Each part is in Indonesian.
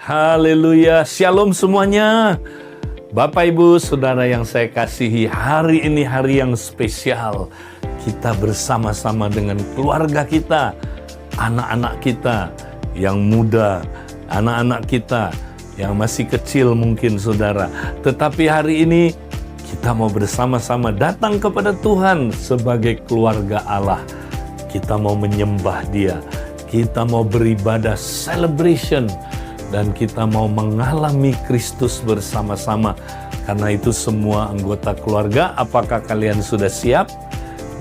Haleluya, shalom semuanya. Bapak, Ibu, Saudara yang saya kasihi, hari ini hari yang spesial. Kita bersama-sama dengan keluarga kita, anak-anak kita yang muda, anak-anak kita yang masih kecil mungkin Saudara. Tetapi hari ini kita mau bersama-sama datang kepada Tuhan sebagai keluarga Allah. Kita mau menyembah Dia, kita mau beribadah celebration, dan kita mau mengalami Kristus bersama-sama. Karena itu semua anggota keluarga, apakah kalian sudah siap?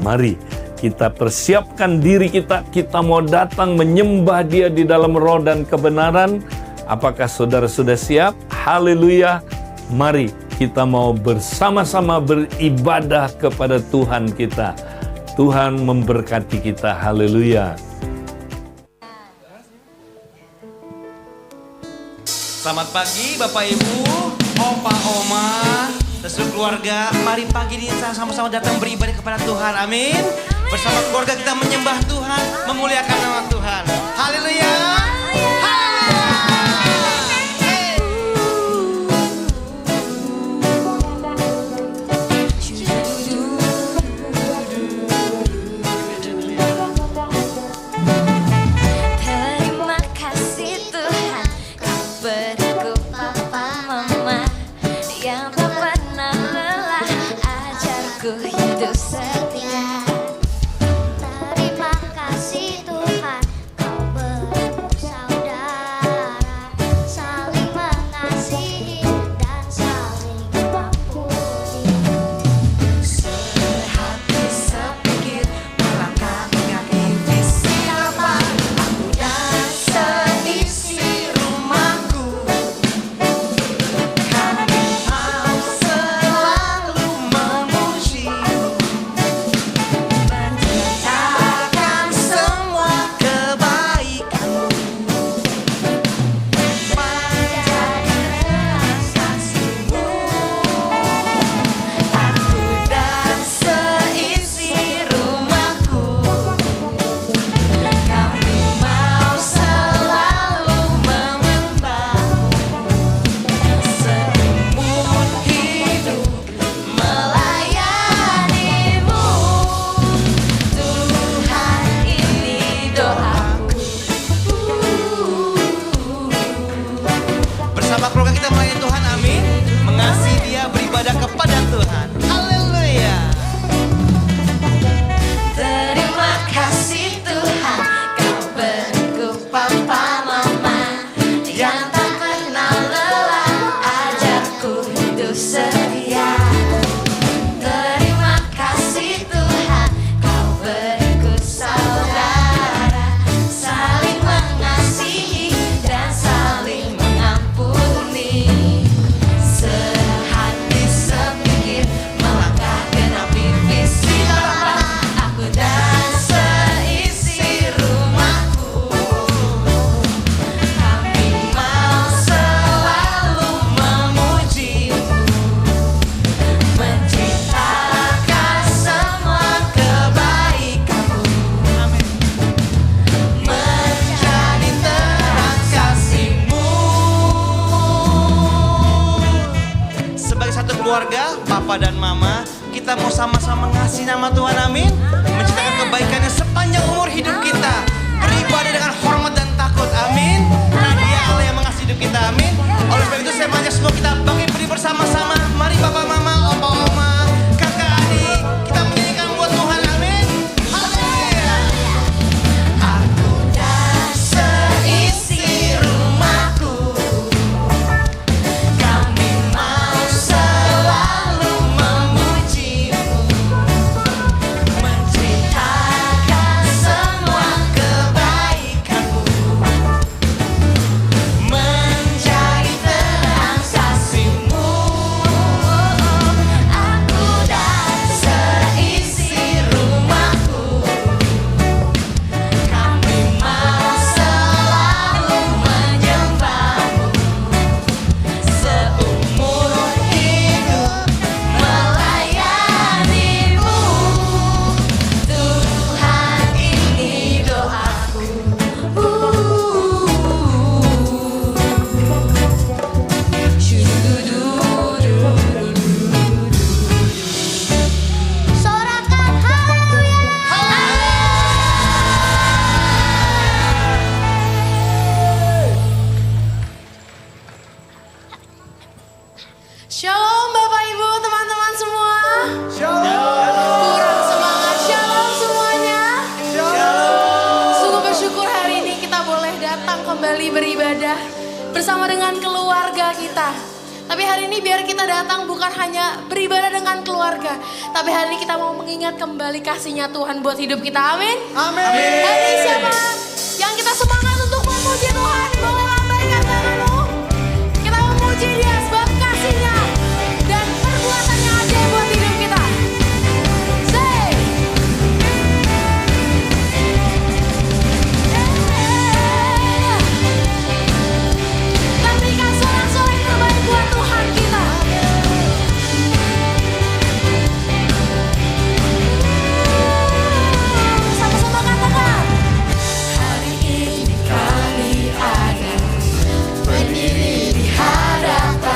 Mari kita persiapkan diri kita, kita mau datang menyembah Dia di dalam roh dan kebenaran. Apakah saudara sudah siap? Haleluya. Mari kita mau bersama-sama beribadah kepada Tuhan kita. Tuhan memberkati kita. Haleluya. Selamat pagi Bapak Ibu, Opa Oma, dan seluruh keluarga. Mari pagi ini kita sama-sama datang beribadah kepada Tuhan. Amin. Bersama keluarga kita menyembah Tuhan, memuliakan nama Tuhan. Haleluya. Keluarga, Papa dan Mama, kita mau sama-sama ngasih nama Tuhan, amin. Menciptakan kebaikannya sepanjang umur hidup kita. Beribadah dengan hormat dan takut, amin. Karena Dia Allah yang mengasihi hidup kita, amin. Oleh sebab itu saya mengajak semua kita bangkit berdiri bersama-sama. Mari Papa, Mama, Opa, Oma, kakak, adik, kita menyanyikan buat Tuhan, amin. Haleluya. Aku dan seisi rumahku, kami mau selalu memujimu, menceritakan semua kebaikanmu, menjadi terang kasih. bersama dengan keluarga kita. Tapi hari ini biar kita datang bukan hanya beribadah dengan keluarga, tapi hari ini kita mau mengingat kembali kasih-Nya Tuhan buat hidup kita. Amin. Amin. Hari ini siapa yang kita semangat untuk memuji Tuhan? Boleh lambaikan tanganmu. Kita memuji Dia sebab kasih-Nya dan perbuatannya aja buat hidup kita. Say. Kita berikan sorak-sorai yang terbaik buat Tuhan kita. Sama-sama katakan. Hari ini kami ada berdiri di hadapan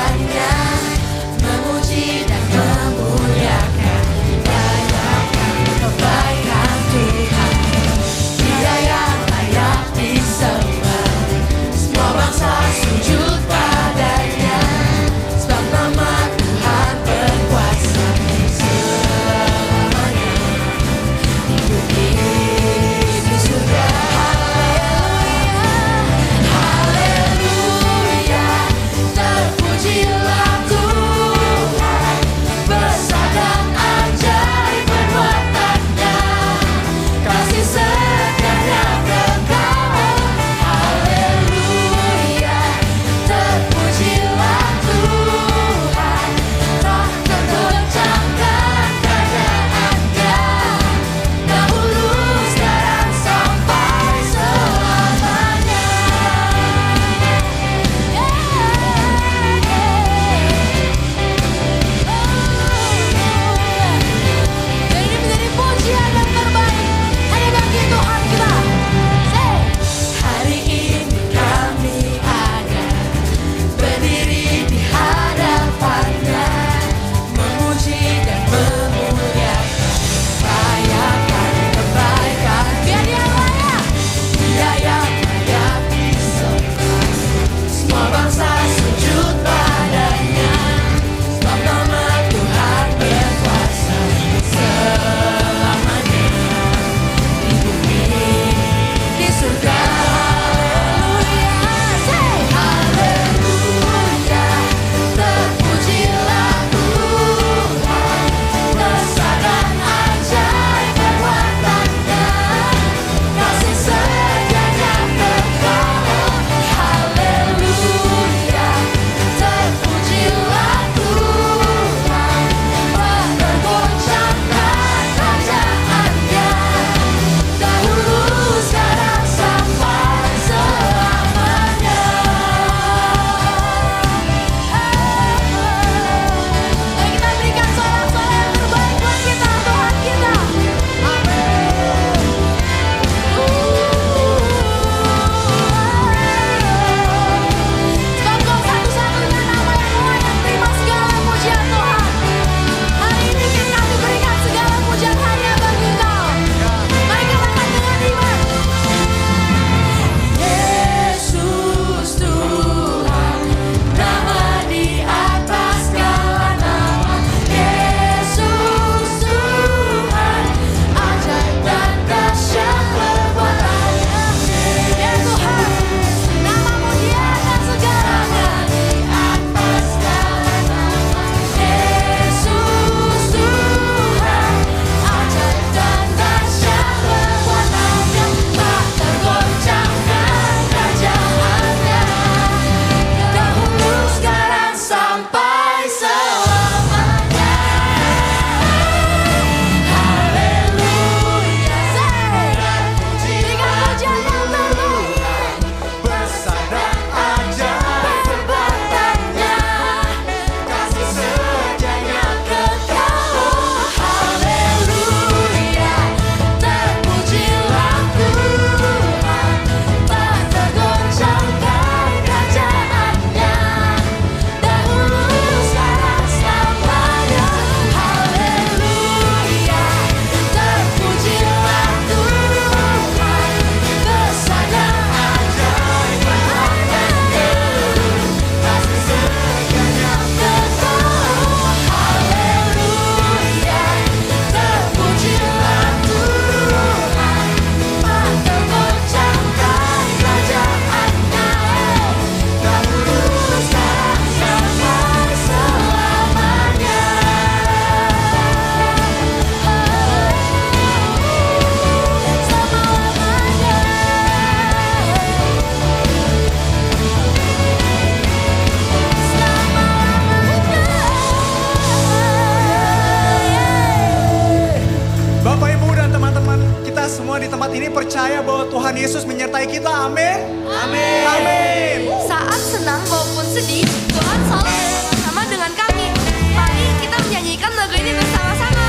di tempat ini percaya bahwa Tuhan Yesus menyertai kita. Amin. Amin. Amin. Saat senang maupun sedih, Tuhan selalu bersama dengan kami. Mari kita menyanyikan lagu ini bersama-sama.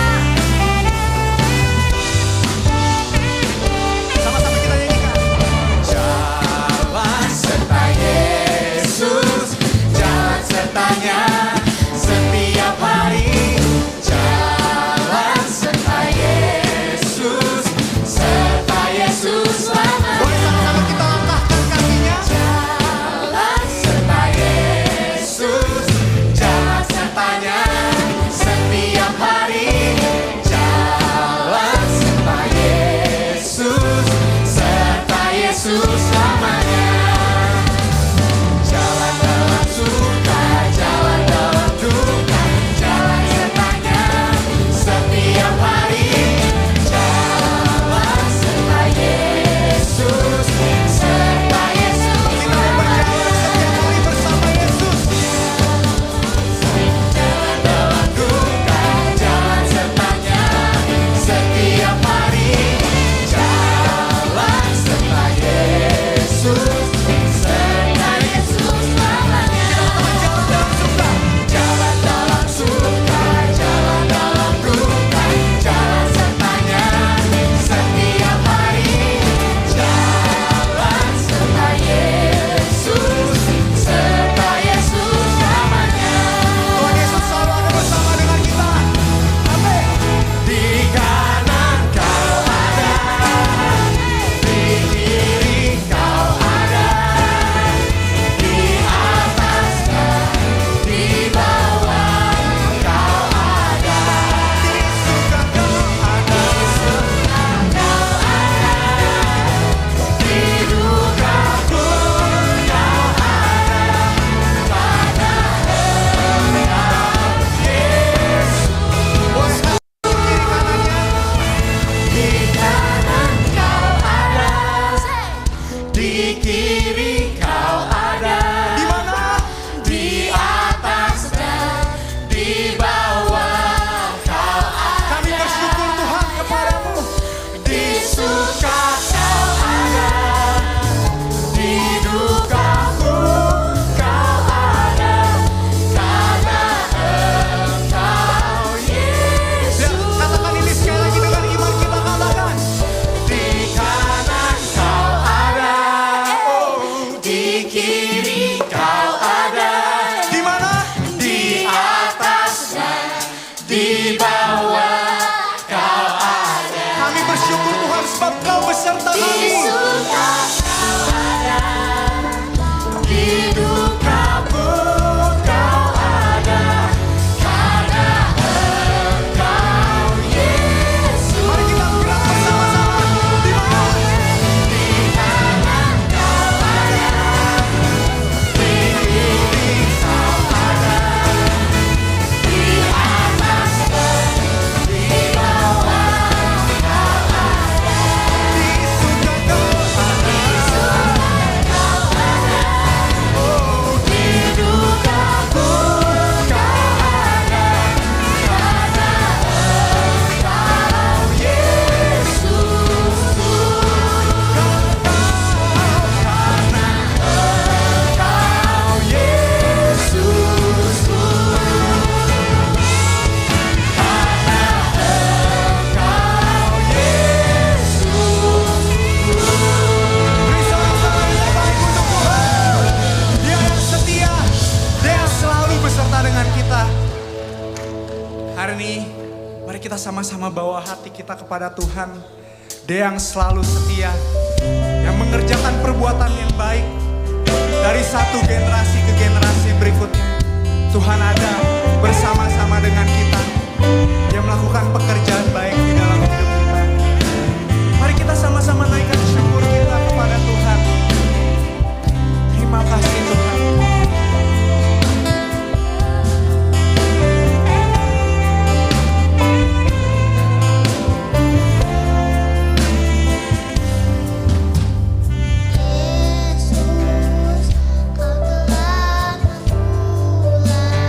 Sama-sama kita nyanyikan. Jalan serta Yesus, jalan sertanya setiap hari. Jalan serta Yesus, serta Yesus selamanya. Boleh sama-sama kita langkahkan kakinya. Jalan serta Yesus, jalan sertanya setiap hari. Jalan serta Yesus, serta Yesus selamanya. Jalan dalam suka, jalan dalam duka, jalan sertanya setiap hari. Jalan serta Yesus, serta Yesus. Kita berjalan setiap hari bersama Yesus. Jalan dalam duka, jalan sertanya setiap hari. Jalan serta Yesus, serta Yesus selamanya. Jalan dalam suka, jalan dalam suka, jalan dalam duka, jalan sertanya setiap hari. Jalan serta Yesus, serta Yesus selamanya. Tuhan Yesus selalu ada bersama dengan kita. Amin. Di kanan kau ada, di kiri kau ada, di atas dan di bawah kau ada, di suka kau ada, di duka pun kau ada, karena Engkau Yesus. Boleh kiri kanannya. Di kanan kau ada, di kiri kau ada. Di mana? Di atas dan di bawah kau ada. Kami bersyukur Tuhan kepadamu. Di suka kau ada, di duka pun kau ada, karena Engkau Yesus. Katakan ini sekali lagi dengan iman kita, katakan. Di kanan kau ada, oh, di kiri kau ada. Di mana? Di atas dan di bawah kau ada. Kami bersyukur Tuhan sebab kau beserta kami. Di suka kau ada, di duka pun kau ada, karena Engkau Yesus. Mari kita gerak bersama-sama. Di mana? Di kanan kau ada, di kiri kau ada, di atas dan di bawah kau ada. Di suka kau ada, oh, di duka pun kau ada, karena Engkau Yesus. Karena Engkau Yesus. Karena Engkau Yesus. Beri sorak-sorai yang terbaik untuk Tuhan. Dia yang setia, Dia yang selalu beserta dengan kita. Hari ini, mari kita sama-sama bawa hati kita kepada Tuhan. Dia yang selalu setia, yang mengerjakan perbuatan yang baik dari satu generasi ke generasi berikutnya. Tuhan ada bersama-sama dengan kita. Dia melakukan pekerjaan baik di dalam hidup kita. Mari kita sama-sama naikkan syukur kita kepada Tuhan. Terima kasih Tuhan. Yesus, Kau telah memulai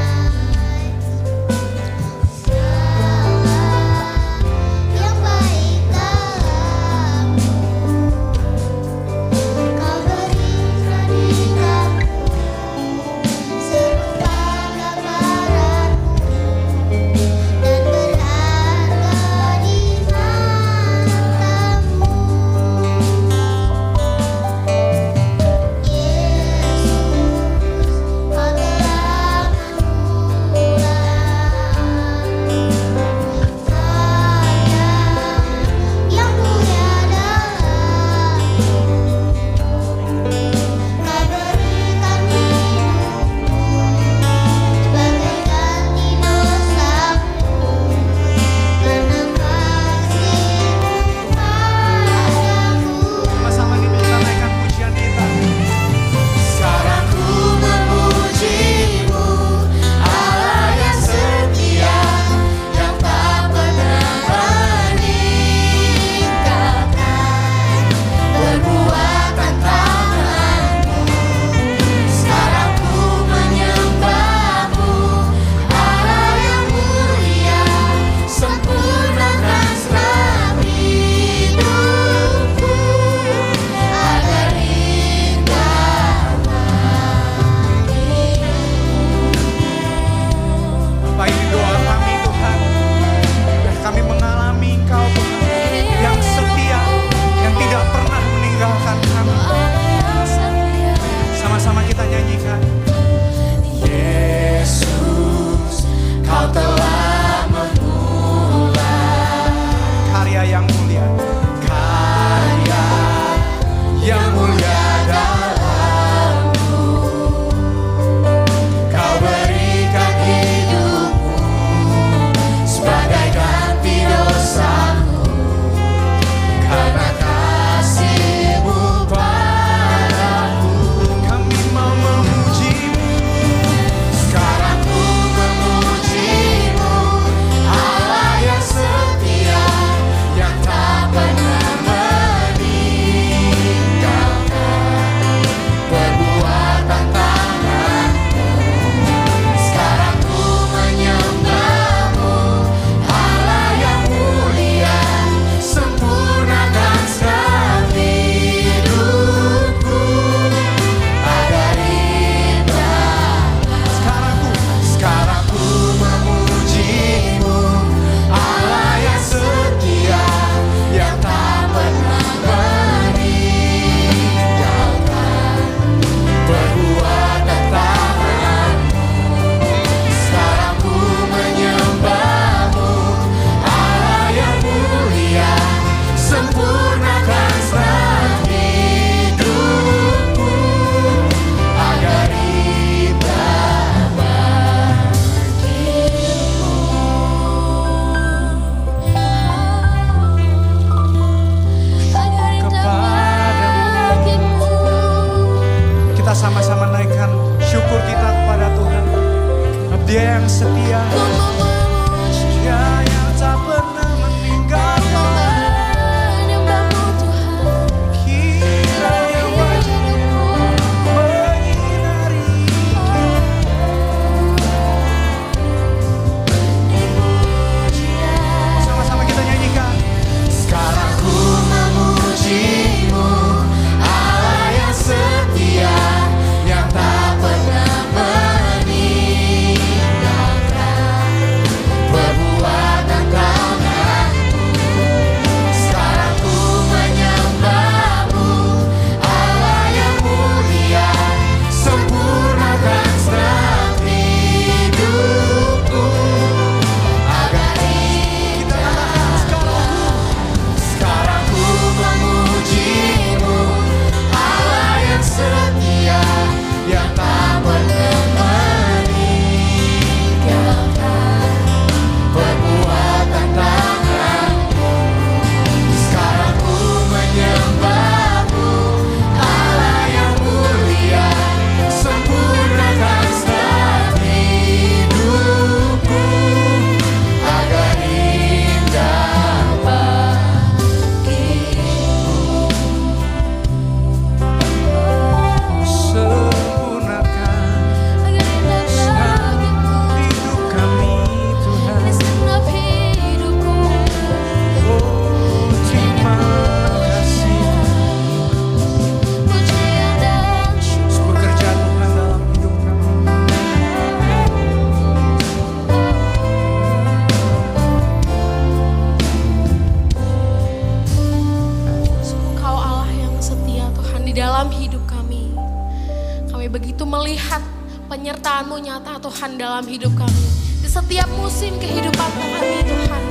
begitu melihat penyertaan-Mu nyata Tuhan dalam hidup kami. Di setiap musim kehidupan kami Tuhan.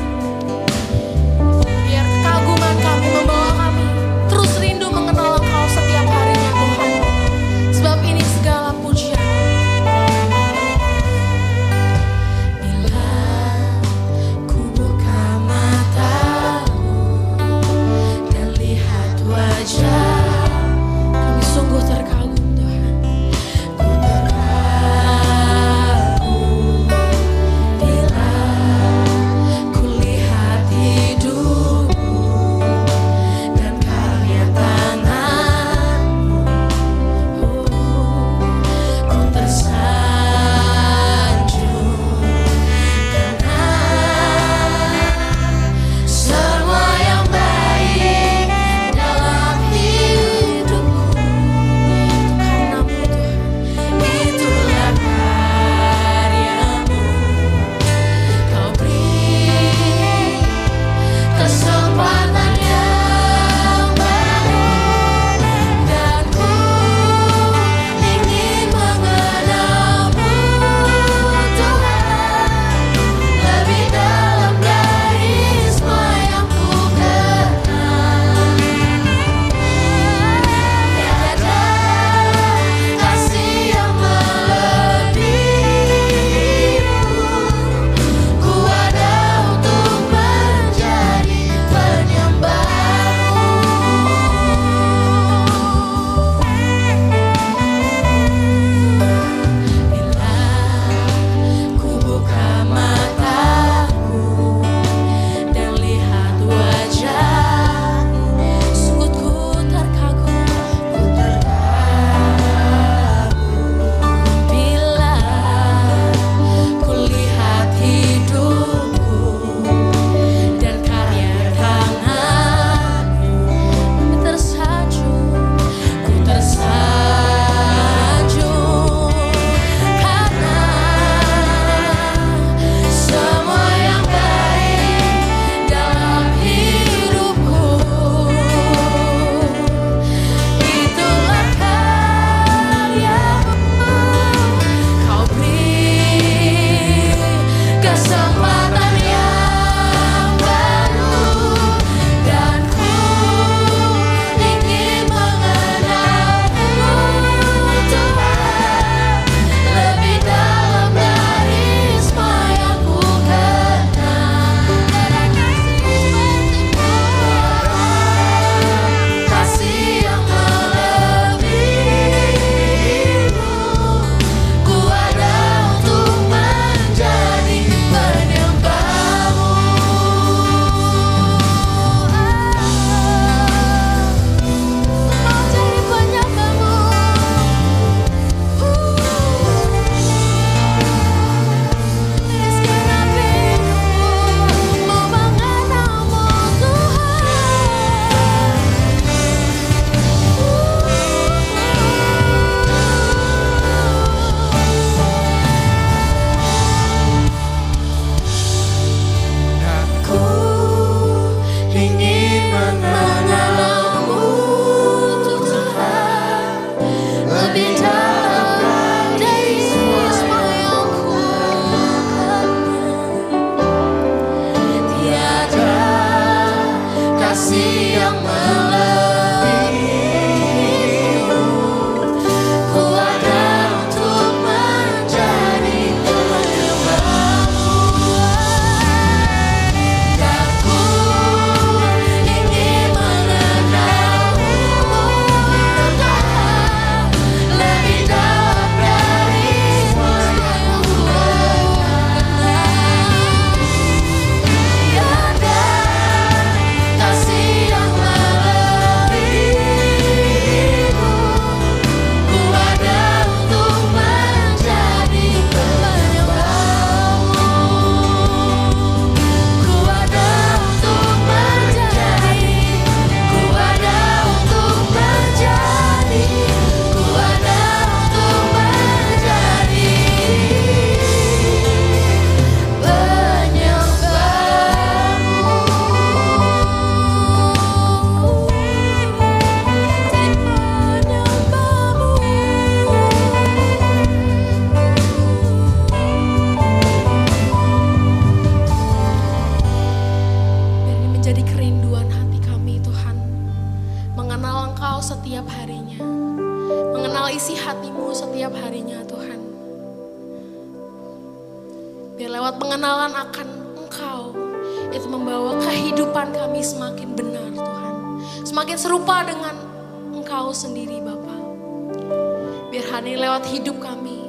Biar kekaguman kami membawa kami terus rindu mengenal Engkau setiap harinya Tuhan. Sebab ini segala pujian. Bila ku buka mataku dan lihat wajah, kami sungguh terkagum Tuhan. Ku terkagum bila ku lihat hidupku dan karya tangan-Mu. Ku tersanjung karena semua yang baik dalam hidupku karenamu Tuhan. Itulah karya-Mu. Kau beri kesempatan yang baru dan ku ingin mengenal-Mu Tuhan lebih dalam dari semua yang ku kenal. Tiada kasih yang melebihi-Mu. Ku ada untuk menjadi penyembah-Mu. Bila ku buka mataku dan lihat wajah-Mu, sungguh ku terkagum, ku terkagum. Bila ku lihat hidupku dan karya tangan-Mu, ku tersanjung karena semua yang baik dalam hidupku. Itulah karya-Mu. Kau beri kesempatan yang baru dan ku ingin mengenal-Mu Tuhan lebih dalam dari semua yang ku kenal. Kasih yang melebihi-Mu. Ku ada untuk menjadi penyembah-Mu. Mau jadi penyembah-Mu. Segenap hidupku mau mengenal-Mu Dan Ku ingin mengenal-Mu Tuhan lebih dalam dari semua yang ku kenal. Tiada kasih yang melebihi-Mu. Ku ada untuk menjadi penyembah-Mu. Dan ku ingin mengenal-Mu Tuhan lebih dalam dari semua yang ku kenal. Tiada kasih yang setiap harinya. Mengenal isi hatimu setiap harinya Tuhan. Biar lewat pengenalan akan Engkau, itu membawa kehidupan kami semakin benar Tuhan. Semakin serupa dengan Engkau sendiri Bapa. Biar hari ini lewat hidup kami,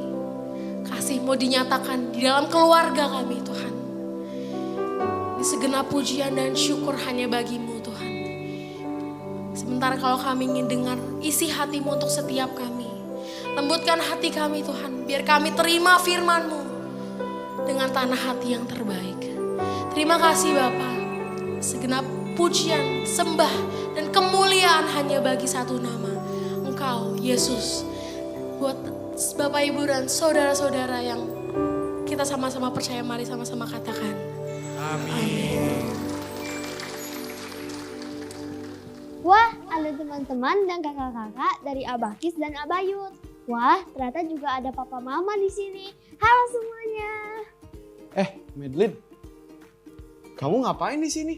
kasih-Mu dinyatakan di dalam keluarga kami Tuhan. Di segenap pujian dan syukur hanya bagi-Mu Tuhan. Sementara kalau kami ingin dengar isi hati-Mu untuk setiap kami. Lembutkan hati kami Tuhan, biar kami terima firman-Mu dengan tanah hati yang terbaik. Terima kasih Bapa. Segenap pujian, sembah, dan kemuliaan hanya bagi satu nama. Engkau, Yesus. Buat Bapak, Ibu, dan saudara-saudara yang kita sama-sama percaya, mari sama-sama katakan. Amin. Wah, ada teman-teman dan kakak-kakak dari Abakis dan Abayut. Wah, ternyata juga ada papa mama di sini. Halo semuanya. Madeline, kamu ngapain di sini?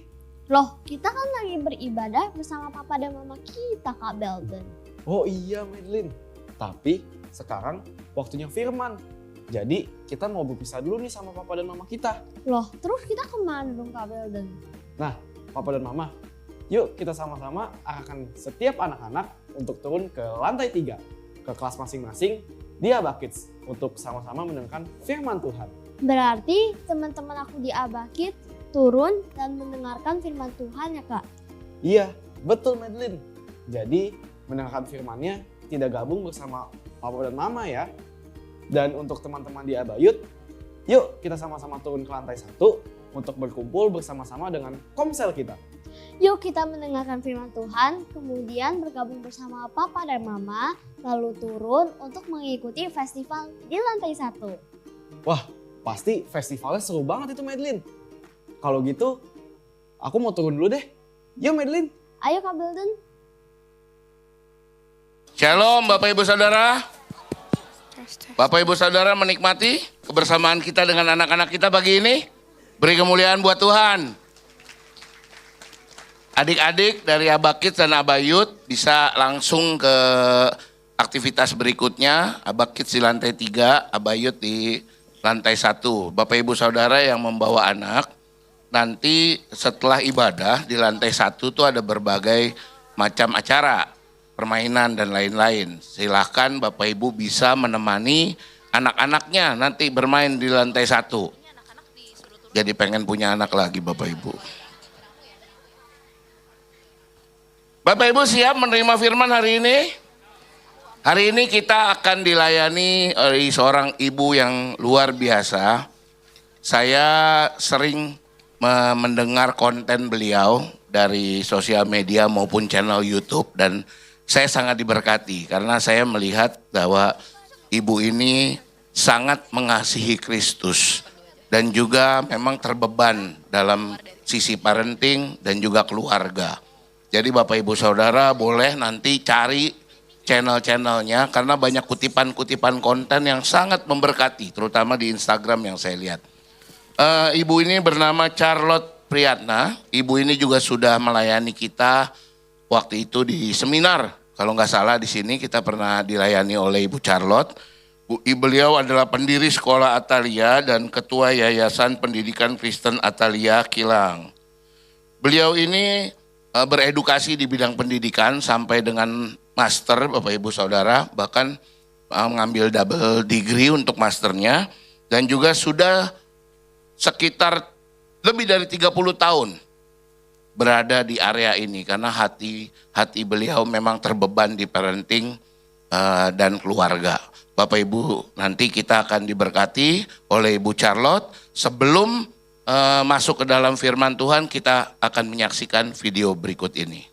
Loh, kita kan lagi beribadah bersama papa dan mama kita, Kak Belden. Oh iya Madeline, tapi sekarang waktunya firman. Jadi kita mau berpisah dulu nih sama papa dan mama kita. Loh, terus kita kemana dong, Kak Belden? Nah, papa dan mama, yuk kita sama-sama arahkan setiap anak-anak untuk turun ke lantai 3, ke kelas masing-masing di Abakis untuk sama-sama mendengarkan firman Tuhan. Berarti teman-teman aku di Abakis turun dan mendengarkan firman Tuhan ya, Kak? Iya, betul Madeline. Jadi mendengarkan firman-Nya tidak gabung bersama papa dan mama ya. Dan untuk teman-teman di Abayut, yuk kita sama-sama turun ke lantai 1 untuk berkumpul bersama-sama dengan komsel kita. Yuk kita mendengarkan firman Tuhan, kemudian bergabung bersama papa dan mama, lalu turun untuk mengikuti festival di lantai 1. Wah, pasti festivalnya seru banget itu Madeline. Kalau gitu, aku mau turun dulu deh. Yuk Madeline. Ayo Kak Belden. Shalom Bapak Ibu Saudara. Bapak Ibu Saudara menikmati kebersamaan kita dengan anak-anak kita pagi ini. Beri kemuliaan buat Tuhan. Adik-adik dari Abakis dan Abayut bisa langsung ke aktivitas berikutnya. Abakis di lantai 3, Abayut di lantai 1. Bapak Ibu Saudara yang membawa anak, nanti setelah ibadah di lantai 1 tuh ada berbagai macam acara, permainan dan lain-lain. Silahkan Bapak Ibu bisa menemani anak-anaknya nanti bermain di lantai 1. Jadi pengen punya anak lagi Bapak Ibu. Bapak Ibu siap menerima firman hari ini? Hari ini kita akan dilayani oleh seorang ibu yang luar biasa. Saya sering mendengar konten beliau dari sosial media maupun channel YouTube dan saya sangat diberkati karena saya melihat bahwa ibu ini sangat mengasihi Kristus dan juga memang terbeban dalam sisi parenting dan juga keluarga. Jadi Bapak Ibu Saudara boleh nanti cari channel-channelnya karena banyak kutipan-kutipan konten yang sangat memberkati, terutama di Instagram yang saya lihat. Ibu ini bernama Charlotte Priyatna. Ibu ini juga sudah melayani kita waktu itu di seminar. Kalau nggak salah di sini kita pernah dilayani oleh Ibu Charlotte. Beliau adalah pendiri Sekolah Atalia dan Ketua Yayasan Pendidikan Kristen Atalia Kilang. Beliau ini beredukasi di bidang pendidikan sampai dengan master Bapak Ibu Saudara, bahkan mengambil double degree untuk masternya dan juga sudah sekitar lebih dari 30 tahun berada di area ini karena hati beliau memang terbeban di parenting dan keluarga. Bapak Ibu nanti kita akan diberkati oleh Ibu Charlotte. Sebelum masuk ke dalam firman Tuhan kita akan menyaksikan video berikut ini.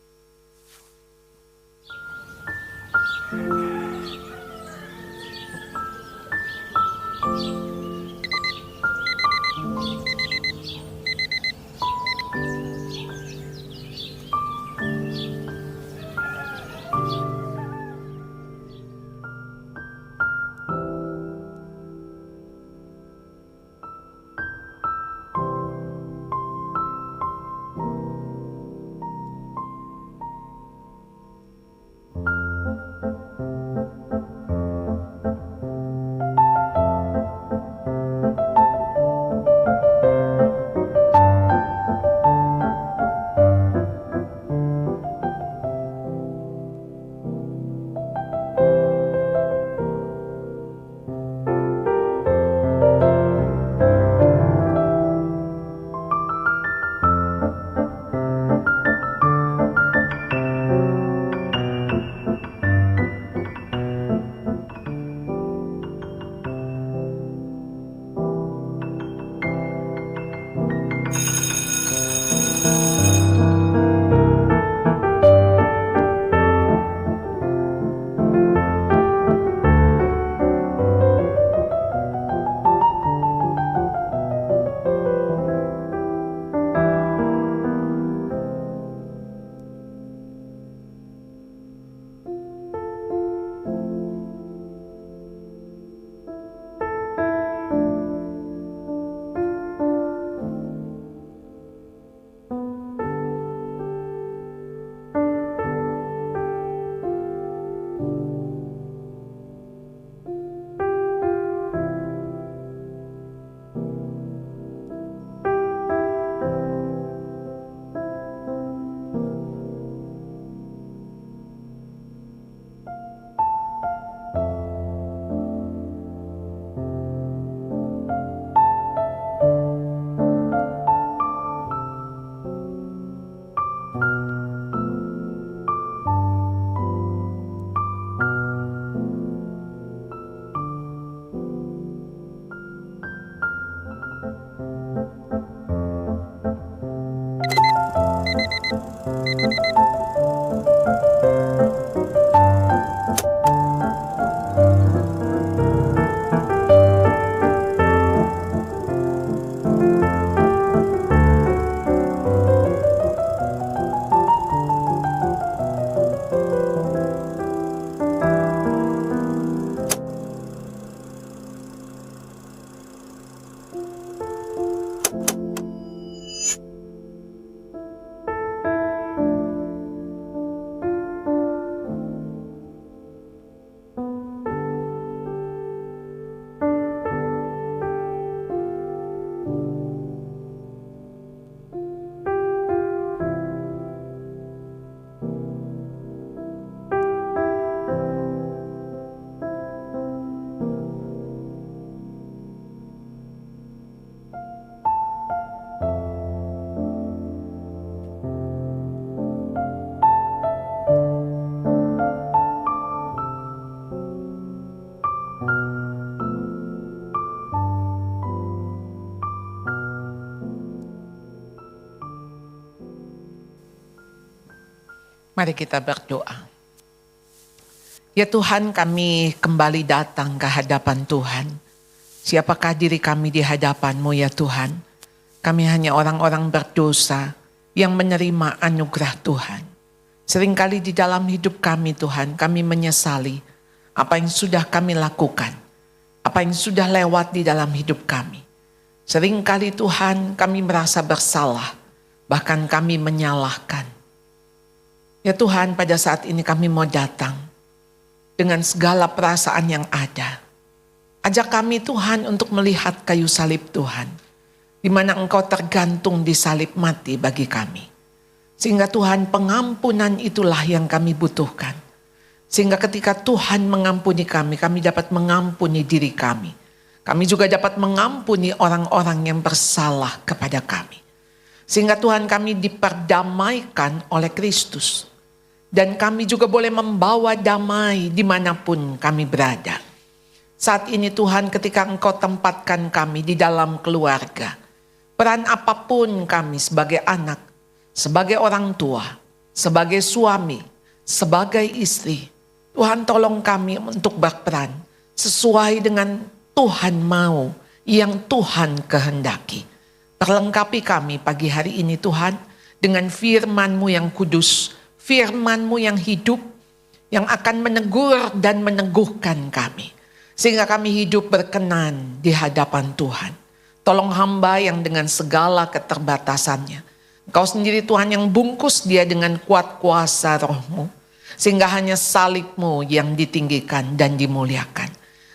Mari kita berdoa. Ya Tuhan, kami kembali datang ke hadapan Tuhan. Siapakah diri kami di hadapan-Mu ya Tuhan? Kami hanya orang-orang berdosa yang menerima anugerah Tuhan. Seringkali di dalam hidup kami Tuhan, kami menyesali apa yang sudah kami lakukan. Apa yang sudah lewat di dalam hidup kami. Seringkali Tuhan kami merasa bersalah. Bahkan kami menyalahkan. Ya Tuhan, pada saat ini kami mau datang dengan segala perasaan yang ada. Ajak kami Tuhan untuk melihat kayu salib Tuhan, di mana Engkau tergantung di salib mati bagi kami. Sehingga Tuhan, pengampunan itulah yang kami butuhkan. Sehingga ketika Tuhan mengampuni kami, kami dapat mengampuni diri kami. Kami juga dapat mengampuni orang-orang yang bersalah kepada kami. Sehingga Tuhan, kami diperdamaikan oleh Kristus. Dan kami juga boleh membawa damai dimanapun kami berada. Saat ini Tuhan, ketika Engkau tempatkan kami di dalam keluarga, peran apapun kami sebagai anak, sebagai orang tua, sebagai suami, sebagai istri, Tuhan tolong kami untuk berperan sesuai dengan Tuhan mau, yang Tuhan kehendaki. Perlengkapi kami pagi hari ini Tuhan, dengan firman-Mu yang kudus, firman-Mu yang hidup, yang akan menegur dan meneguhkan kami. Sehingga kami hidup berkenan di hadapan Tuhan. Tolong hamba yang dengan segala keterbatasannya. Engkau sendiri Tuhan yang bungkus dia dengan kuat kuasa Roh-Mu. Sehingga hanya salib-Mu yang ditinggikan dan dimuliakan.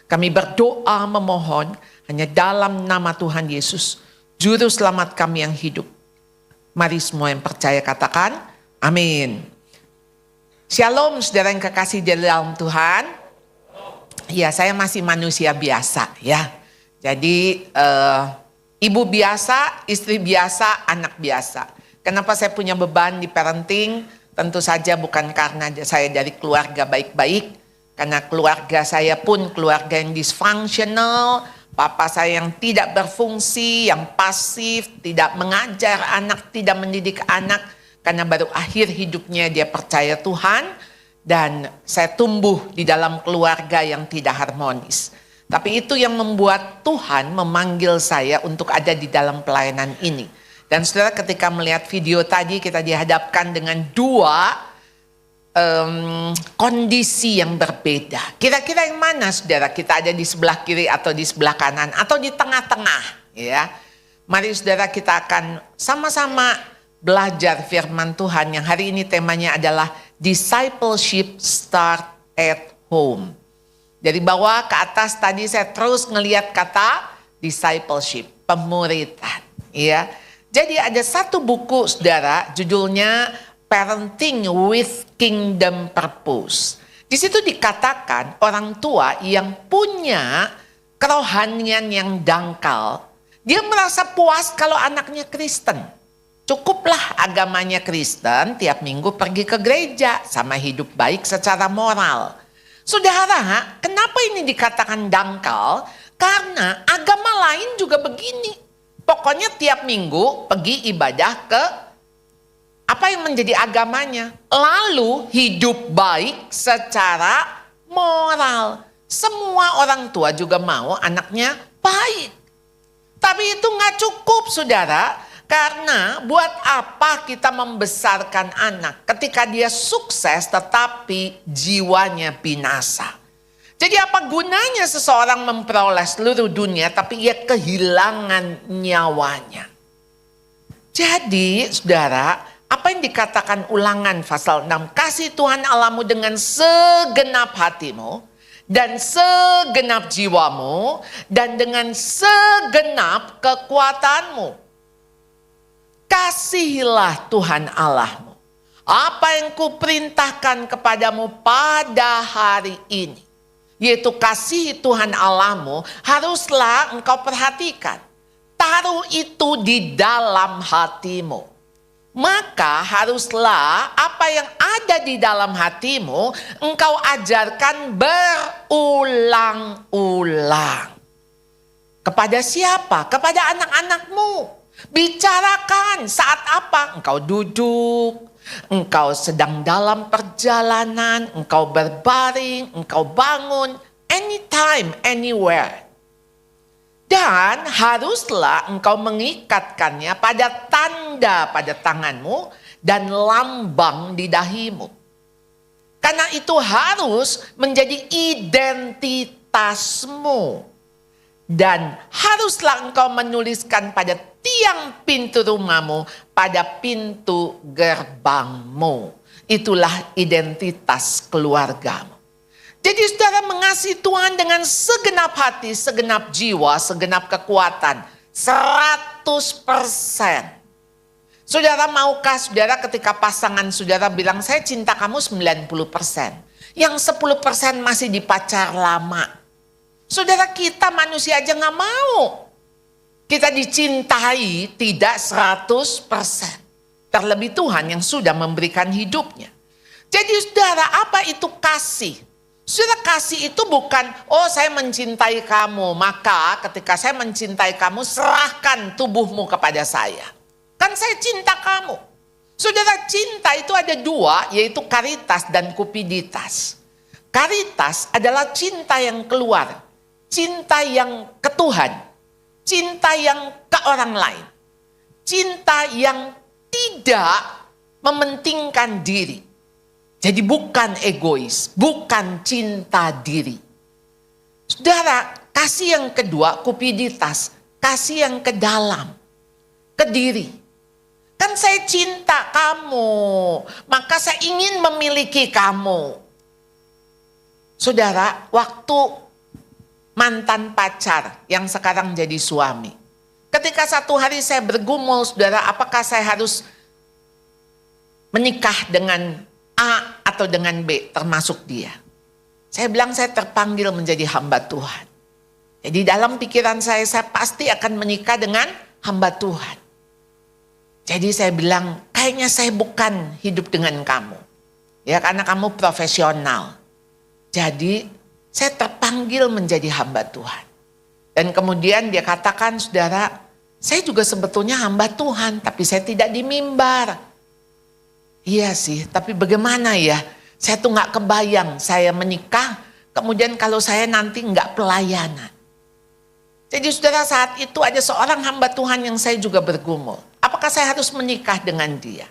Kami berdoa memohon hanya dalam nama Tuhan Yesus, Juru Selamat kami yang hidup. Mari semua yang percaya katakan, amin. Shalom saudara yang kekasih di dalam Tuhan. Ya, saya masih manusia biasa ya. Jadi ibu biasa, istri biasa, anak biasa. Kenapa saya punya beban di parenting? Tentu saja bukan karena saya dari keluarga baik-baik. Karena keluarga saya pun keluarga yang dysfunctional. Papa saya yang tidak berfungsi, yang pasif, tidak mengajar anak, tidak mendidik anak. Karena baru akhir hidupnya dia percaya Tuhan. Dan saya tumbuh di dalam keluarga yang tidak harmonis. Tapi itu yang membuat Tuhan memanggil saya untuk ada di dalam pelayanan ini. Dan saudara, ketika melihat video tadi, kita dihadapkan dengan dua kondisi yang berbeda. Kira-kira yang mana saudara? Kita ada di sebelah kiri atau di sebelah kanan atau di tengah-tengah ya. Mari saudara, kita akan sama-sama belajar firman Tuhan yang hari ini temanya adalah discipleship start at home. Dari bawah ke atas tadi saya terus ngelihat kata discipleship, pemuritan ya. Jadi ada satu buku saudara, judulnya Parenting with Kingdom Purpose. Di situ dikatakan orang tua yang punya kerohanian yang dangkal, dia merasa puas kalau anaknya Kristen. Cukuplah agamanya Kristen, tiap minggu pergi ke gereja sama hidup baik secara moral. Saudara, kenapa ini dikatakan dangkal? Karena agama lain juga begini. Pokoknya tiap minggu pergi ibadah ke Apa yang menjadi agamanya? Lalu hidup baik secara moral. Semua orang tua juga mau anaknya baik. Tapi itu nggak cukup, saudara. Karena buat apa kita membesarkan anak ketika dia sukses tetapi jiwanya binasa? Jadi apa gunanya seseorang memperoleh seluruh dunia tapi ia kehilangan nyawanya? Jadi saudara, apa yang dikatakan Ulangan pasal 6, kasih Tuhan Allahmu dengan segenap hatimu dan segenap jiwamu dan dengan segenap kekuatanmu. Kasihilah Tuhan Allahmu. Apa yang kuperintahkan kepadamu pada hari ini, yaitu kasihi Tuhan Allahmu, haruslah engkau perhatikan. Taruh itu di dalam hatimu. Maka haruslah apa yang ada di dalam hatimu engkau ajarkan berulang-ulang. Kepada siapa? Kepada anak-anakmu. Bicarakan saat apa? Engkau duduk, engkau sedang dalam perjalanan, engkau berbaring, engkau bangun, anytime, anywhere. Dan haruslah engkau mengikatkannya pada tanda pada tanganmu dan lambang di dahimu. Karena itu harus menjadi identitasmu. Dan haruslah engkau menuliskan pada tiang pintu rumahmu, pada pintu gerbangmu. Itulah identitas keluargamu. Jadi saudara mengasihi Tuhan dengan segenap hati, segenap jiwa, segenap kekuatan. 100%. Saudara maukah saudara ketika pasangan saudara bilang saya cinta kamu 90%. Yang 10% masih di pacar lama. Saudara kita manusia aja gak mau. Kita dicintai tidak 100%. Terlebih Tuhan yang sudah memberikan hidupnya. Jadi saudara apa itu kasih? Saudara kasih itu bukan, oh saya mencintai kamu. Maka ketika saya mencintai kamu serahkan tubuhmu kepada saya. Kan saya cinta kamu. Saudara cinta itu ada dua, yaitu karitas dan kupiditas. Karitas adalah cinta yang keluar. Cinta yang ke Tuhan, cinta yang ke orang lain, cinta yang tidak mementingkan diri. Jadi bukan egois, bukan cinta diri. Saudara, kasih yang kedua, kupiditas, kasih yang ke dalam, ke diri. Kan saya cinta kamu, maka saya ingin memiliki kamu. Saudara, waktu mantan pacar yang sekarang jadi suami. Ketika satu hari saya bergumul, saudara, apakah saya harus menikah dengan A atau dengan B, termasuk dia. Saya bilang saya terpanggil menjadi hamba Tuhan. Jadi dalam pikiran saya pasti akan menikah dengan hamba Tuhan. Jadi saya bilang, kayaknya saya bukan hidup dengan kamu. Ya, karena kamu profesional. Jadi saya terpanggil menjadi hamba Tuhan. Dan kemudian dia katakan, saudara, saya juga sebetulnya hamba Tuhan, tapi saya tidak di mimbar. Iya sih, tapi bagaimana ya? Saya tuh gak kebayang saya menikah, kemudian kalau saya nanti gak pelayanan. Jadi saudara, saat itu ada seorang hamba Tuhan yang saya juga bergumul. Apakah saya harus menikah dengan dia?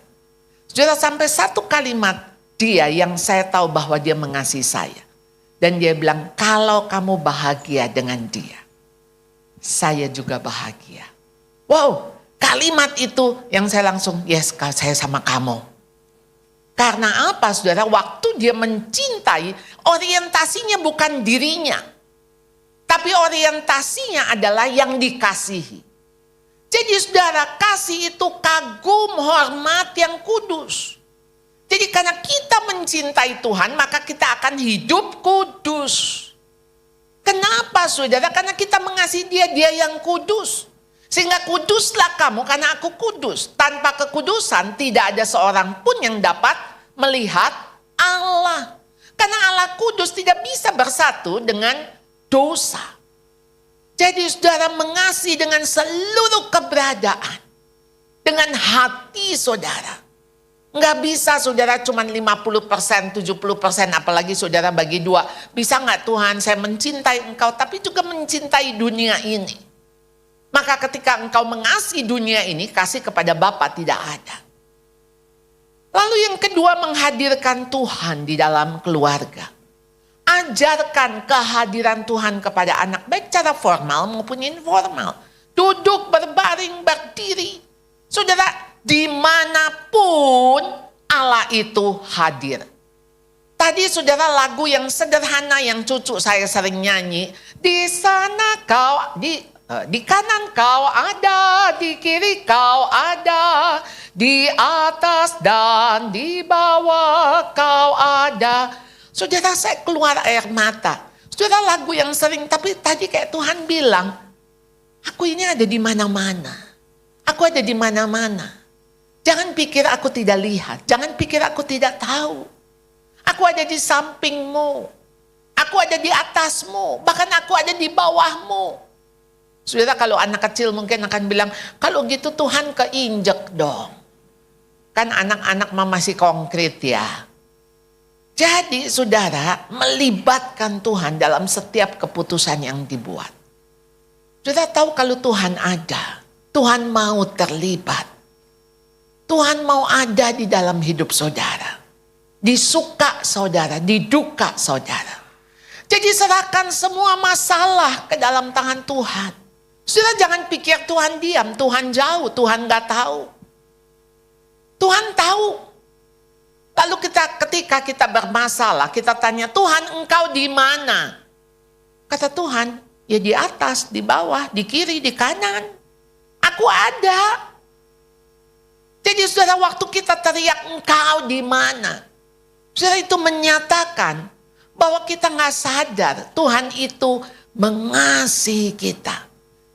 Saudara, sampai satu kalimat dia yang saya tahu bahwa dia mengasihi saya. Dan dia bilang, kalau kamu bahagia dengan dia, saya juga bahagia. Wow, kalimat itu yang saya langsung, yes, saya sama kamu. Karena apa saudara? Waktu dia mencintai, orientasinya bukan dirinya. Tapi orientasinya adalah yang dikasihi. Jadi saudara, kasih itu kagum, hormat yang kudus. Jadi karena kita mencintai Tuhan, maka kita akan hidup kudus. Kenapa saudara? Karena kita mengasihi dia, dia yang kudus. Sehingga kuduslah kamu karena aku kudus. Tanpa kekudusan tidak ada seorang pun yang dapat melihat Allah. Karena Allah kudus tidak bisa bersatu dengan dosa. Jadi saudara mengasihi dengan seluruh keberadaan. Dengan hati saudara. Nggak bisa saudara cuma 50%, 70%, apalagi saudara bagi 2. Bisa nggak Tuhan saya mencintai engkau tapi juga mencintai dunia ini. Maka ketika engkau mengasihi dunia ini, kasih kepada Bapa tidak ada. Lalu yang kedua, menghadirkan Tuhan di dalam keluarga. Ajarkan kehadiran Tuhan kepada anak, baik secara formal maupun informal. Duduk, berbaring, berdiri. Saudara, dimanapun Allah itu hadir. Tadi saudara lagu yang sederhana yang cucu saya sering nyanyi. Di sana kau, di kanan kau ada, di kiri kau ada. Di atas dan di bawah kau ada. Saudara, saya keluar air mata. Saudara, lagu yang sering, tapi tadi kayak Tuhan bilang, aku ini ada di mana-mana. Aku ada di mana-mana. Jangan pikir aku tidak lihat. Jangan pikir aku tidak tahu. Aku ada di sampingmu. Aku ada di atasmu. Bahkan aku ada di bawahmu. Saudara, kalau anak kecil mungkin akan bilang, kalau gitu Tuhan keinjek dong. Kan anak-anak masih konkret ya. Jadi saudara, melibatkan Tuhan dalam setiap keputusan yang dibuat. Saudara tahu kalau Tuhan ada, Tuhan mau terlibat. Tuhan mau ada di dalam hidup saudara. Di suka saudara, di duka saudara. Jadi serahkan semua masalah ke dalam tangan Tuhan. Saudara jangan pikir Tuhan diam, Tuhan jauh, Tuhan gak tahu. Tuhan tahu. Lalu ketika kita bermasalah, kita tanya, Tuhan engkau di mana? Kata Tuhan, ya di atas, di bawah, di kiri, di kanan. Aku ada. Jadi saudara, waktu kita teriak engkau di mana? Saudara, itu menyatakan bahwa kita gak sadar Tuhan itu mengasihi kita.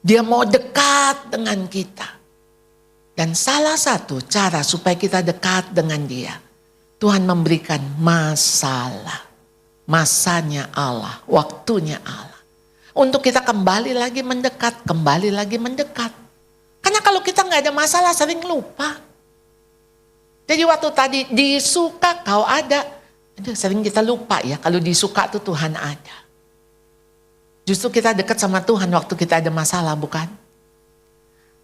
Dia mau dekat dengan kita. Dan salah satu cara supaya kita dekat dengan dia, Tuhan memberikan masalah. Masanya Allah, waktunya Allah. Untuk kita kembali lagi mendekat, kembali lagi mendekat. Karena kalau kita gak ada masalah sering lupa. Jadi waktu tadi disuka kau ada. Aduh, sering kita lupa ya kalau disuka tuh Tuhan ada. Justru kita dekat sama Tuhan waktu kita ada masalah, bukan?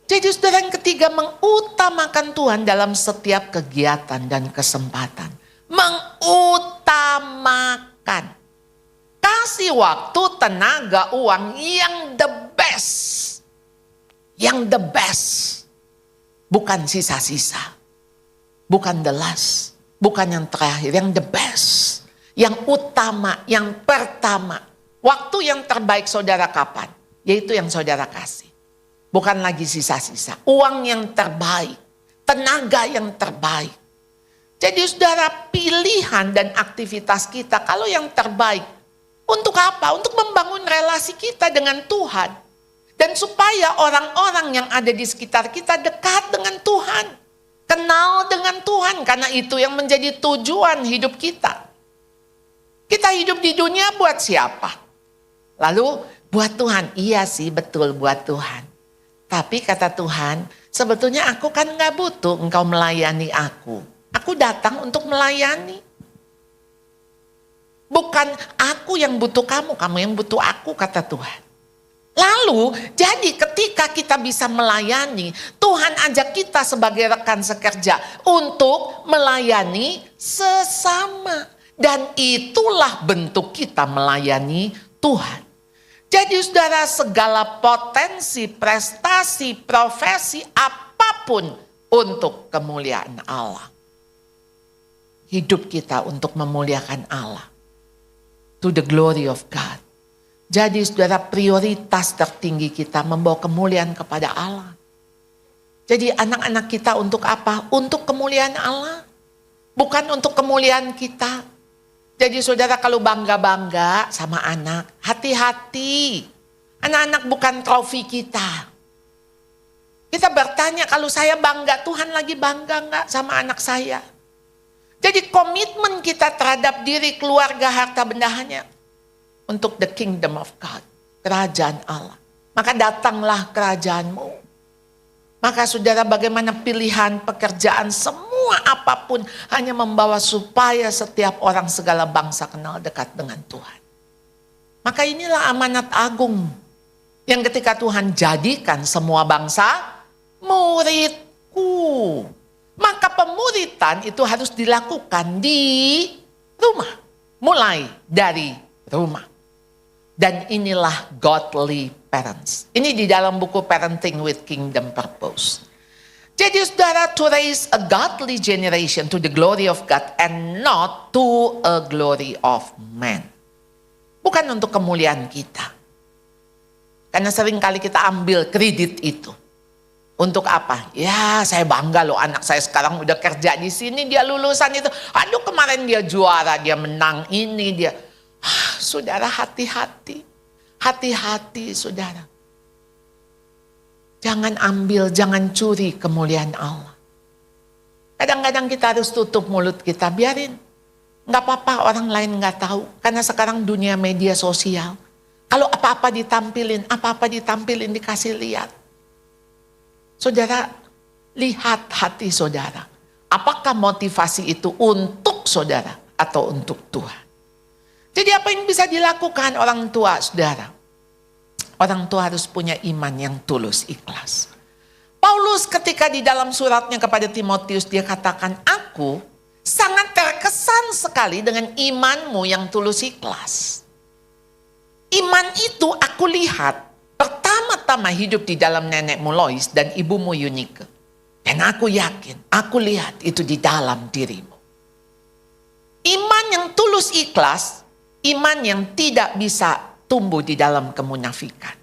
Jadi saudara yang ketiga, mengutamakan Tuhan dalam setiap kegiatan dan kesempatan. Mengutamakan. Kasih waktu, tenaga, uang yang the best. Yang the best. Bukan sisa-sisa. Bukan the last. Bukan yang terakhir, yang the best. Yang utama, yang pertama. Waktu yang terbaik saudara kapan? Yaitu yang saudara kasih. Bukan lagi sisa-sisa. Uang yang terbaik. Tenaga yang terbaik. Jadi saudara, pilihan dan aktivitas kita kalau yang terbaik. Untuk apa? Untuk membangun relasi kita dengan Tuhan. Dan supaya orang-orang yang ada di sekitar kita dekat dengan Tuhan. Kenal dengan Tuhan, karena itu yang menjadi tujuan hidup kita. Kita hidup di dunia buat siapa? Lalu buat Tuhan, iya sih betul buat Tuhan. Tapi kata Tuhan, sebetulnya aku kan gak butuh engkau melayani aku. Aku datang untuk melayani. Bukan aku yang butuh kamu, kamu yang butuh aku, kata Tuhan. Lalu, jadi ketika kita bisa melayani, Tuhan ajak kita sebagai rekan sekerja untuk melayani sesama. Dan itulah bentuk kita melayani Tuhan. Jadi saudara, segala potensi, prestasi, profesi, apapun untuk kemuliaan Allah. Hidup kita untuk memuliakan Allah. To the glory of God. Jadi saudara, prioritas tertinggi kita membawa kemuliaan kepada Allah. Jadi anak-anak kita untuk apa? Untuk kemuliaan Allah. Bukan untuk kemuliaan kita. Jadi saudara, kalau bangga-bangga sama anak, hati-hati. Anak-anak bukan trofi kita. Kita bertanya, kalau saya bangga, Tuhan lagi bangga enggak sama anak saya? Jadi komitmen kita terhadap diri, keluarga, harta bendahanya. Untuk the kingdom of God. Kerajaan Allah. Maka datanglah kerajaanmu. Maka saudara, bagaimana pilihan pekerjaan semua semua apapun hanya membawa supaya setiap orang segala bangsa kenal dekat dengan Tuhan. Maka inilah amanat agung yang ketika Tuhan jadikan semua bangsa muridku. Maka pemuritan itu harus dilakukan di rumah. Mulai dari rumah. Dan inilah godly parents. Ini di dalam buku Parenting with Kingdom Purpose. Jadi saudara, to raise a godly generation to the glory of God and not to a glory of man. Bukan untuk kemuliaan kita. Karena seringkali kita ambil kredit itu. Untuk apa? Ya, saya bangga loh anak saya sekarang udah kerja di sini, dia lulusan itu. Aduh, kemarin dia juara, dia menang ini, dia. Saudara, hati-hati. Hati-hati, saudara. Jangan ambil, jangan curi kemuliaan Allah. Kadang-kadang kita harus tutup mulut kita, biarin. Nggak apa-apa orang lain nggak tahu. Karena sekarang dunia media sosial. Kalau apa-apa ditampilin, dikasih lihat. Saudara, lihat hati saudara. Apakah motivasi itu untuk saudara atau untuk Tuhan? Jadi apa yang bisa dilakukan orang tua, saudara? Orang tua harus punya iman yang tulus, ikhlas. Paulus ketika di dalam suratnya kepada Timotius, dia katakan, aku sangat terkesan sekali dengan imanmu yang tulus, ikhlas. Iman itu aku lihat pertama-tama hidup di dalam nenekmu Lois dan ibumu Yunike. Dan aku yakin, aku lihat itu di dalam dirimu. Iman yang tulus, ikhlas, iman yang tidak bisa tumbuh di dalam kemunafikan.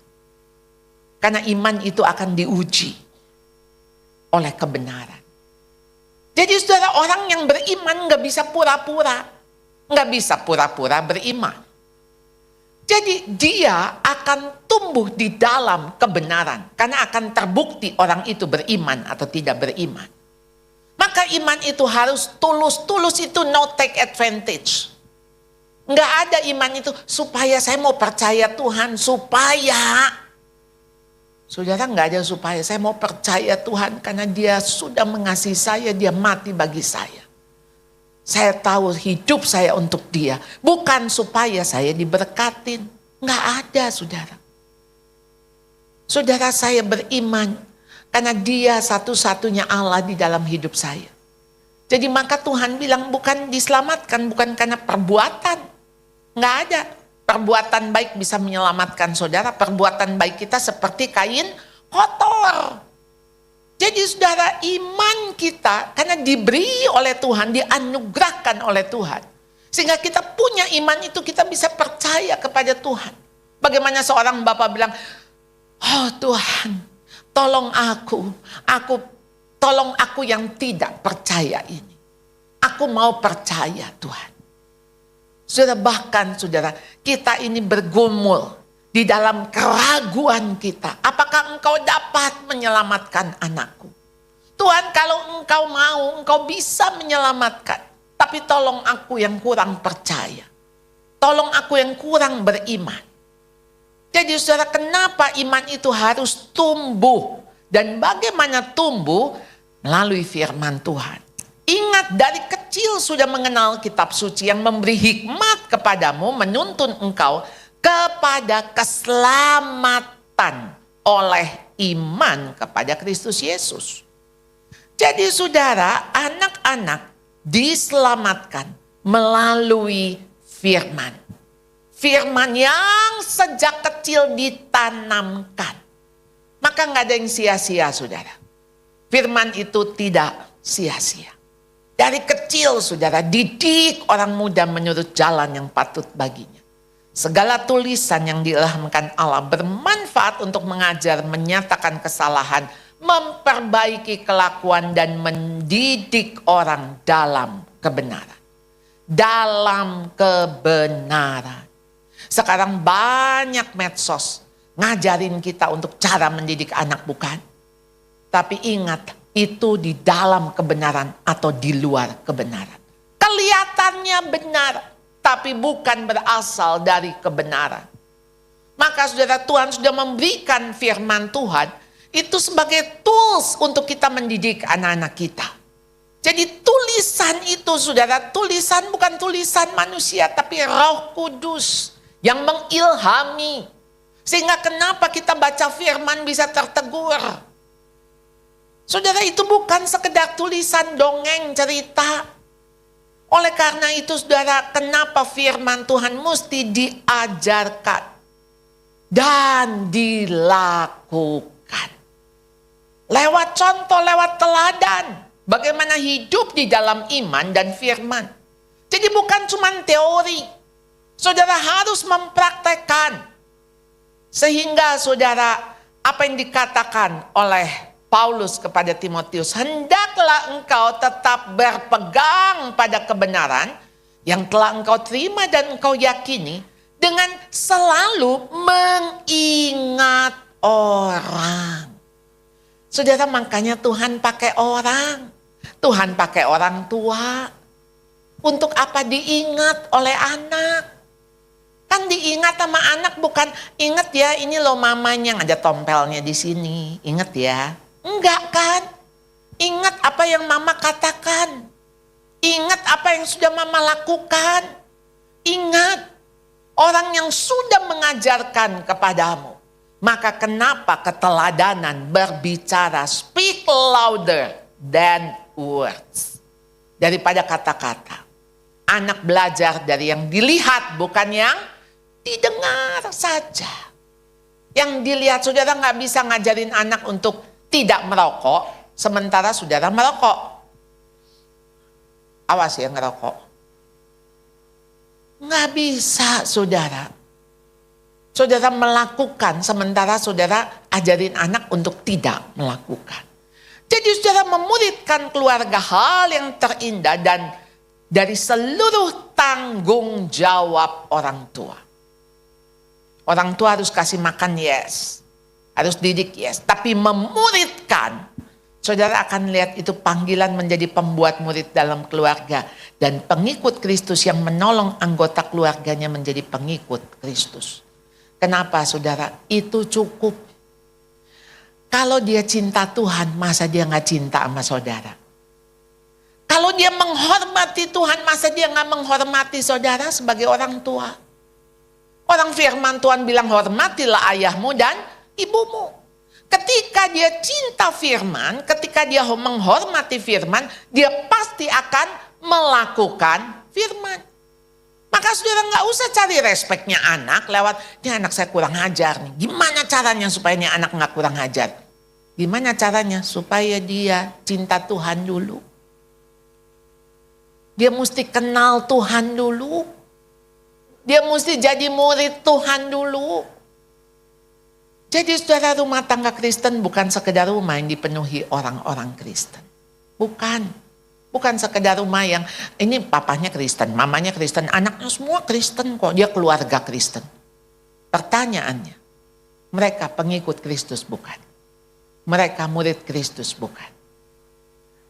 Karena iman itu akan diuji oleh kebenaran. Jadi saudara, orang yang beriman gak bisa pura-pura. Gak bisa pura-pura beriman. Jadi dia akan tumbuh di dalam kebenaran. Karena akan terbukti orang itu beriman atau tidak beriman. Maka iman itu harus tulus. Tulus itu no take advantage. Nggak ada iman itu supaya saya mau percaya Tuhan. Supaya. Saudara, nggak ada supaya saya mau percaya Tuhan. Karena dia sudah mengasihi saya. Dia mati bagi saya. Saya tahu hidup saya untuk dia. Bukan supaya saya diberkatin. Nggak ada, saudara. Saudara, saya beriman. Karena dia satu-satunya Allah di dalam hidup saya. Jadi maka Tuhan bilang bukan diselamatkan. Bukan karena perbuatan. Nggak ada. Perbuatan baik bisa menyelamatkan saudara. Perbuatan baik kita seperti kain kotor. Jadi saudara, iman kita karena diberi oleh Tuhan, dianugerahkan oleh Tuhan. Sehingga kita punya iman itu, kita bisa percaya kepada Tuhan. Bagaimana seorang bapak bilang, oh Tuhan, tolong tolong aku yang tidak percaya ini. Aku mau percaya Tuhan. Saudara, bahkan saudara, kita ini bergumul di dalam keraguan kita. Apakah engkau dapat menyelamatkan anakku? Tuhan, kalau engkau mau, engkau bisa menyelamatkan. Tapi tolong aku yang kurang percaya. Tolong aku yang kurang beriman. Jadi saudara, kenapa iman itu harus tumbuh? Dan bagaimana tumbuh? Melalui firman Tuhan. Ingat, dari kecil sudah mengenal kitab suci yang memberi hikmat kepadamu, menuntun engkau kepada keselamatan oleh iman kepada Kristus Yesus. Jadi saudara, anak-anak diselamatkan melalui firman. Firman yang sejak kecil ditanamkan. Maka nggak ada yang sia-sia, saudara. Firman itu tidak sia-sia. Dari kecil, saudara, didik orang muda menurut jalan yang patut baginya. Segala tulisan yang diilhamkan Allah bermanfaat untuk mengajar, menyatakan kesalahan, memperbaiki kelakuan dan mendidik orang dalam kebenaran. Dalam kebenaran. Sekarang banyak medsos ngajarin kita untuk cara mendidik anak, bukan? Tapi ingat, itu di dalam kebenaran atau di luar kebenaran. Kelihatannya benar, tapi bukan berasal dari kebenaran. Maka saudara, Tuhan sudah memberikan firman Tuhan itu sebagai tools untuk kita mendidik anak-anak kita. Jadi tulisan itu saudara, tulisan bukan tulisan manusia, tapi Roh Kudus yang mengilhami. Sehingga kenapa kita baca firman bisa tertegur. Saudara, itu bukan sekedar tulisan dongeng cerita. Oleh karena itu saudara, kenapa firman Tuhan mesti diajarkan dan dilakukan. Lewat contoh, lewat teladan. Bagaimana hidup di dalam iman dan firman. Jadi bukan cuma teori. Saudara harus mempraktekkan. Sehingga saudara, apa yang dikatakan oleh Paulus kepada Timotius, hendaklah engkau tetap berpegang pada kebenaran yang telah engkau terima dan engkau yakini dengan selalu mengingat orang. Saudara, makanya Tuhan pakai orang. Tuhan pakai orang tua. Untuk apa diingat oleh anak? Kan diingat sama anak bukan ingat ya ini loh mamanya ada tompelnya di sini. Ingat ya. Enggak kan? Ingat apa yang mama katakan. Ingat apa yang sudah mama lakukan. Ingat orang yang sudah mengajarkan kepadamu. Maka kenapa keteladanan berbicara speak louder than words. Daripada kata-kata. Anak belajar dari yang dilihat bukan yang didengar saja. Yang dilihat, saudara nggak bisa ngajarin anak untuk tidak merokok, sementara saudara merokok. Awas ya ngerokok. Nggak bisa saudara. Saudara melakukan, sementara saudara ajarin anak untuk tidak melakukan. Jadi saudara memuridkan keluarga hal yang terindah dan dari seluruh tanggung jawab orang tua. Orang tua harus kasih makan, yes. Harus didik, yes. Tapi memuridkan, saudara akan lihat itu panggilan menjadi pembuat murid dalam keluarga. Dan pengikut Kristus yang menolong anggota keluarganya menjadi pengikut Kristus. Kenapa saudara? Itu cukup. Kalau dia cinta Tuhan, masa dia gak cinta sama saudara? Kalau dia menghormati Tuhan, masa dia gak menghormati saudara sebagai orang tua? Orang firman Tuhan bilang hormatilah ayahmu dan ibumu. Ketika dia cinta firman, ketika dia menghormati firman, dia pasti akan melakukan firman. Maka saudara gak usah cari respeknya anak lewat, ini anak saya kurang ajar nih. Gimana caranya supaya ini anak gak kurang ajar? Gimana caranya? Supaya dia cinta Tuhan dulu. Dia mesti kenal Tuhan dulu. Dia mesti jadi murid Tuhan dulu. Jadi saudara, rumah tangga Kristen bukan sekedar rumah yang dipenuhi orang-orang Kristen. Bukan. Bukan sekedar rumah yang ini papanya Kristen, mamanya Kristen, anaknya semua Kristen kok. Dia keluarga Kristen. Pertanyaannya, mereka pengikut Kristus bukan? Mereka murid Kristus bukan?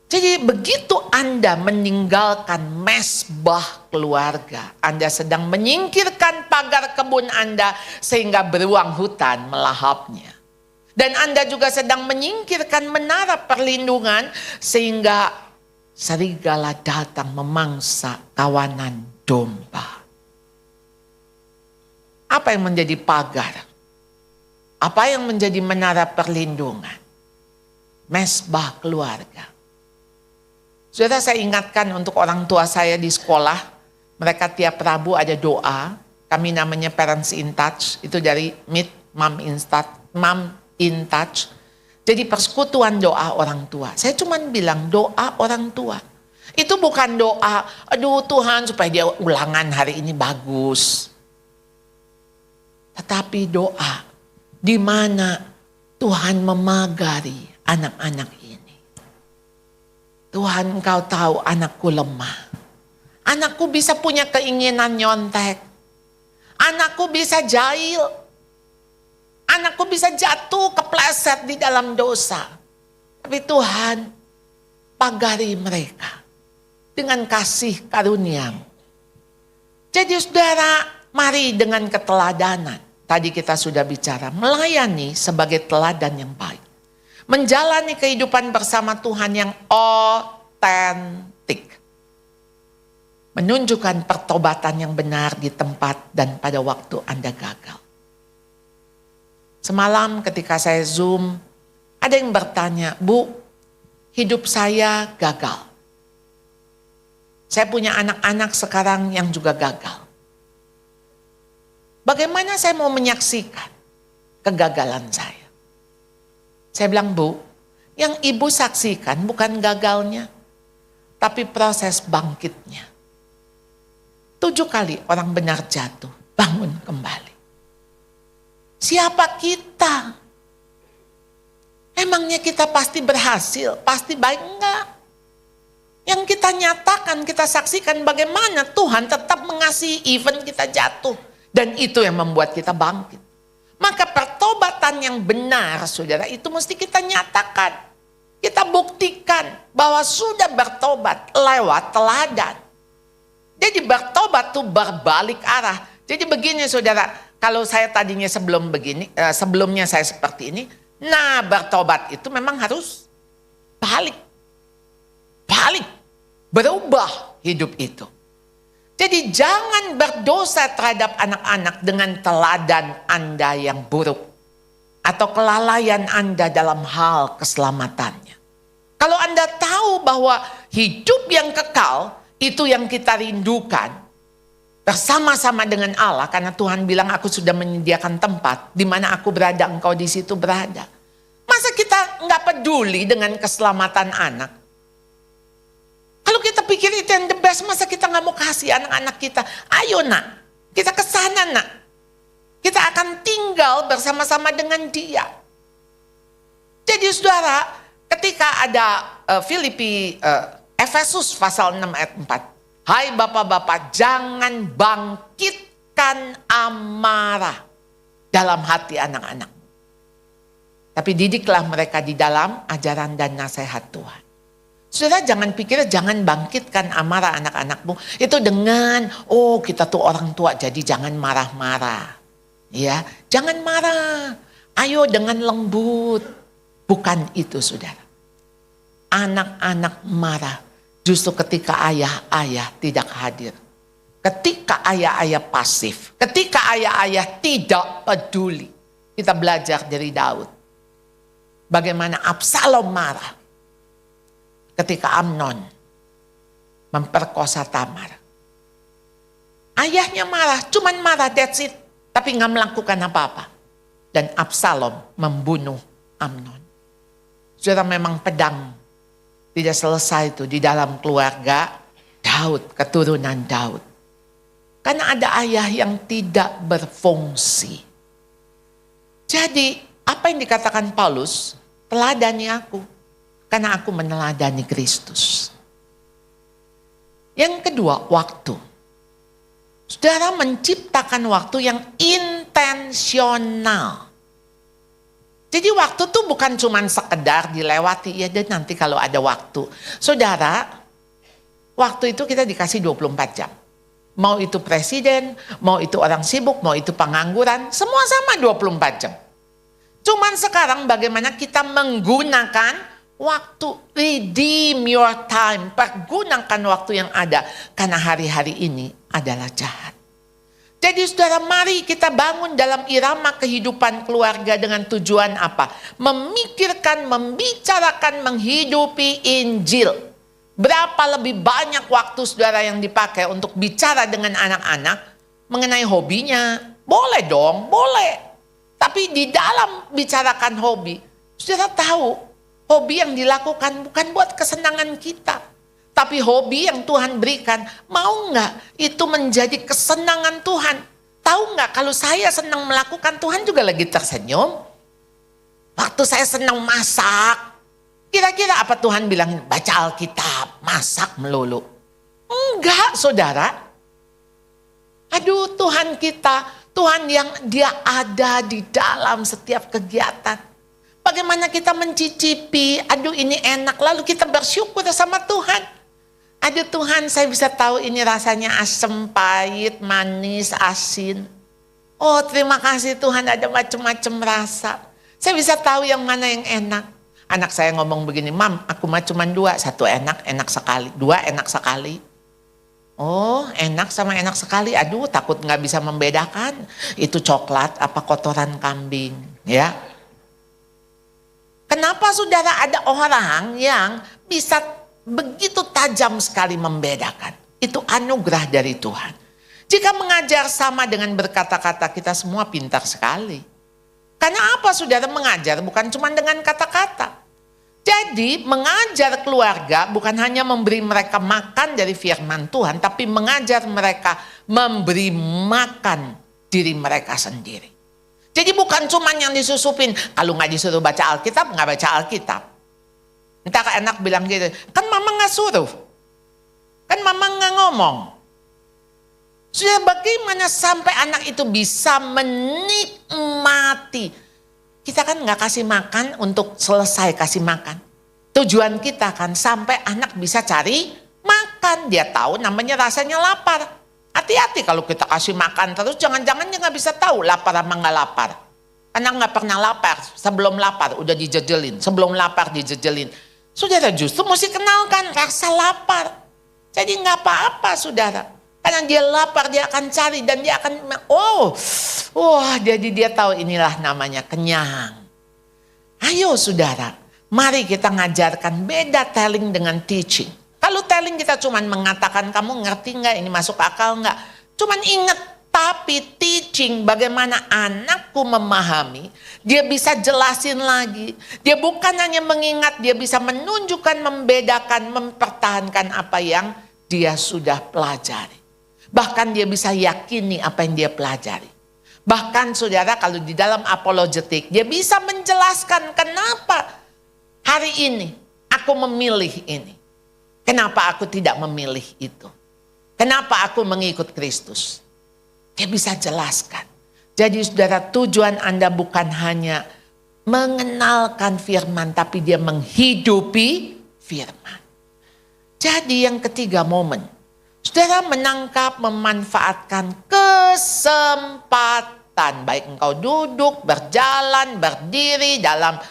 Jadi begitu Anda meninggalkan mesbah keluarga, Anda sedang menyingkirkan pagar kebun Anda sehingga beruang hutan melahapnya. Dan Anda juga sedang menyingkirkan menara perlindungan sehingga serigala datang memangsa kawanan domba. Apa yang menjadi pagar? Apa yang menjadi menara perlindungan? Mesbah keluarga. Saudara, saya ingatkan untuk orang tua saya di sekolah, mereka tiap Rabu ada doa, kami namanya Parents in Touch, itu dari Meet Mom in Touch. Jadi persekutuan doa orang tua. Saya cuma bilang doa orang tua. Itu bukan doa, aduh Tuhan supaya dia ulangan hari ini bagus. Tetapi doa di mana Tuhan memagari anak-anak ini. Tuhan, Engkau tahu anakku lemah. Anakku bisa punya keinginan nyontek. Anakku bisa jahil. Anakku bisa jatuh kepleset di dalam dosa. Tapi Tuhan, pagari mereka dengan kasih karunia-Mu. Jadi saudara, mari dengan keteladanan. Tadi kita sudah bicara, melayani sebagai teladan yang baik. Menjalani kehidupan bersama Tuhan yang otentik. menunjukkan pertobatan yang benar di tempat dan pada waktu Anda gagal. Semalam ketika saya Zoom, ada yang bertanya, Bu, hidup saya gagal. Saya punya anak-anak sekarang yang juga gagal. Bagaimana saya mau menyaksikan kegagalan saya? Saya bilang, Bu, yang ibu saksikan bukan gagalnya, tapi proses bangkitnya. 7 kali orang benar jatuh, bangun kembali. Siapa kita? Emangnya kita pasti berhasil, pasti baik? Enggak. Yang kita nyatakan, kita saksikan bagaimana Tuhan tetap mengasihi even kita jatuh. Dan itu yang membuat kita bangkit. Maka pertobatan yang benar, saudara, itu mesti kita nyatakan. Kita buktikan bahwa sudah bertobat lewat teladan. Jadi bertobat itu berbalik arah. Jadi begini saudara, kalau saya tadinya sebelumnya saya seperti ini. Nah bertobat itu memang harus balik. Berubah hidup itu. Jadi jangan berdosa terhadap anak-anak dengan teladan Anda yang buruk. Atau kelalaian Anda dalam hal keselamatannya. Kalau Anda tahu bahwa hidup yang kekal itu yang kita rindukan. Bersama-sama dengan Allah. Karena Tuhan bilang aku sudah menyediakan tempat. Di mana aku berada engkau di situ berada. Masa kita nggak peduli dengan keselamatan anak? Kalau kita pikir itu yang the best, masa kita nggak mau kasih anak-anak kita? Ayo nak, kita ke sana nak. Kita akan tinggal bersama-sama dengan dia. Jadi saudara, ketika ada Efesus pasal 6 ayat 4. Hai bapak-bapak, jangan bangkitkan amarah dalam hati anak-anak. Tapi didiklah mereka di dalam ajaran dan nasihat Tuhan. Saudara jangan pikir jangan bangkitkan amarah anak-anakmu. Itu dengan, oh kita tuh orang tua jadi jangan marah-marah. Ya, jangan marah. Ayo dengan lembut. Bukan itu saudara. Anak-anak marah justru ketika ayah-ayah tidak hadir. Ketika ayah-ayah pasif. Ketika ayah-ayah tidak peduli. Kita belajar dari Daud. Bagaimana Absalom marah. Ketika Amnon memperkosa Tamar. Ayahnya marah, cuman marah, that's it. Tapi gak melakukan apa-apa. Dan Absalom membunuh Amnon. Saudara memang pedang tidak selesai itu di dalam keluarga Daud, keturunan Daud. Karena ada ayah yang tidak berfungsi. Jadi apa yang dikatakan Paulus, teladani aku. Karena aku meneladani Kristus. Yang kedua, waktu. Saudara menciptakan waktu yang intensional. Jadi waktu itu bukan cuma sekedar dilewati. Ya dan nanti kalau ada waktu. Saudara, waktu itu kita dikasih 24 jam. Mau itu presiden, mau itu orang sibuk, mau itu pengangguran. Semua sama 24 jam. Cuman sekarang bagaimana kita menggunakan waktu, redeem your time, pergunakan waktu yang ada. Karena hari-hari ini adalah jahat. Jadi saudara mari kita bangun dalam irama kehidupan keluarga dengan tujuan apa? Memikirkan, membicarakan, menghidupi Injil. Berapa lebih banyak waktu saudara yang dipakai untuk bicara dengan anak-anak mengenai hobinya? Boleh dong, boleh. Tapi di dalam bicarakan hobi, saudara tahu, hobi yang dilakukan bukan buat kesenangan kita. Tapi hobi yang Tuhan berikan, mau nggak itu menjadi kesenangan Tuhan? Tahu nggak kalau saya senang melakukan, Tuhan juga lagi tersenyum. Waktu saya senang masak, kira-kira apa Tuhan bilang? Baca Alkitab, masak melulu. Enggak saudara. Aduh Tuhan kita, Tuhan yang dia ada di dalam setiap kegiatan. Bagaimana kita mencicipi, aduh ini enak, lalu kita bersyukur sama Tuhan. Aduh Tuhan saya bisa tahu ini rasanya asam, pahit, manis, asin. Oh terima kasih Tuhan ada macam-macam rasa. Saya bisa tahu yang mana yang enak. Anak saya ngomong begini, Mam aku mah cuma 2, 1 enak sekali, 2 enak sekali. Oh, enak sama enak sekali. Aduh, takut nggak bisa membedakan. Itu coklat apa kotoran kambing, ya. Kenapa saudara ada orang yang bisa begitu tajam sekali membedakan? Itu anugerah dari Tuhan. Jika mengajar sama dengan berkata-kata, kita semua pintar sekali. Karena apa saudara mengajar? Bukan cuma dengan kata-kata. Jadi mengajar keluarga bukan hanya memberi mereka makan dari firman Tuhan, tapi mengajar mereka memberi makan diri mereka sendiri. Jadi bukan cuma yang disusupin, kalau nggak disuruh baca Alkitab, nggak baca Alkitab. Entar anak bilang gitu, kan mama nggak suruh, kan mama nggak ngomong. Sudah bagaimana sampai anak itu bisa menikmati? Kita kan nggak kasih makan untuk selesai kasih makan. Tujuan kita kan sampai anak bisa cari makan. Dia tahu namanya rasanya lapar. Hati-hati kalau kita kasih makan terus, jangan-jangan dia nggak bisa tahu lapar sama nggak lapar. Karena nggak pernah lapar, sebelum lapar udah dijejelin, sebelum lapar dijejelin. Saudara justru mesti kenalkan rasa lapar. Jadi nggak apa-apa saudara. Karena dia lapar, dia akan cari dan dia akan, jadi dia tahu inilah namanya kenyang. Ayo saudara, mari kita ngajarkan beda telling dengan teaching. Kalau telling kita cuma mengatakan kamu ngerti nggak, ini masuk akal nggak. Cuman ingat, tapi teaching bagaimana anakku memahami, dia bisa jelasin lagi. Dia bukan hanya mengingat, dia bisa menunjukkan, membedakan, mempertahankan apa yang dia sudah pelajari. Bahkan dia bisa yakini apa yang dia pelajari. Bahkan saudara kalau di dalam apologetik, dia bisa menjelaskan kenapa hari ini aku memilih ini. Kenapa aku tidak memilih itu. Kenapa aku mengikut Kristus. Dia bisa jelaskan. Jadi saudara, tujuan Anda bukan hanya mengenalkan firman, tapi dia menghidupi firman. Jadi yang ketiga momen. Saudara menangkap, memanfaatkan kesempatan. Baik engkau duduk, berjalan, berdiri dalam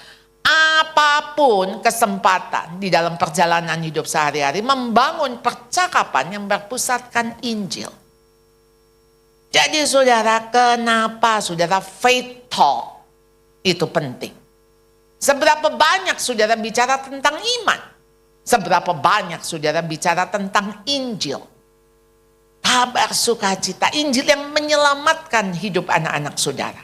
apapun kesempatan. Di dalam perjalanan hidup sehari-hari. Membangun percakapan yang berpusatkan Injil. Jadi saudara, kenapa saudara faith talk itu penting? Seberapa banyak saudara bicara tentang iman? Seberapa banyak saudara bicara tentang Injil? Kabar sukacita, Injil yang menyelamatkan hidup anak-anak saudara.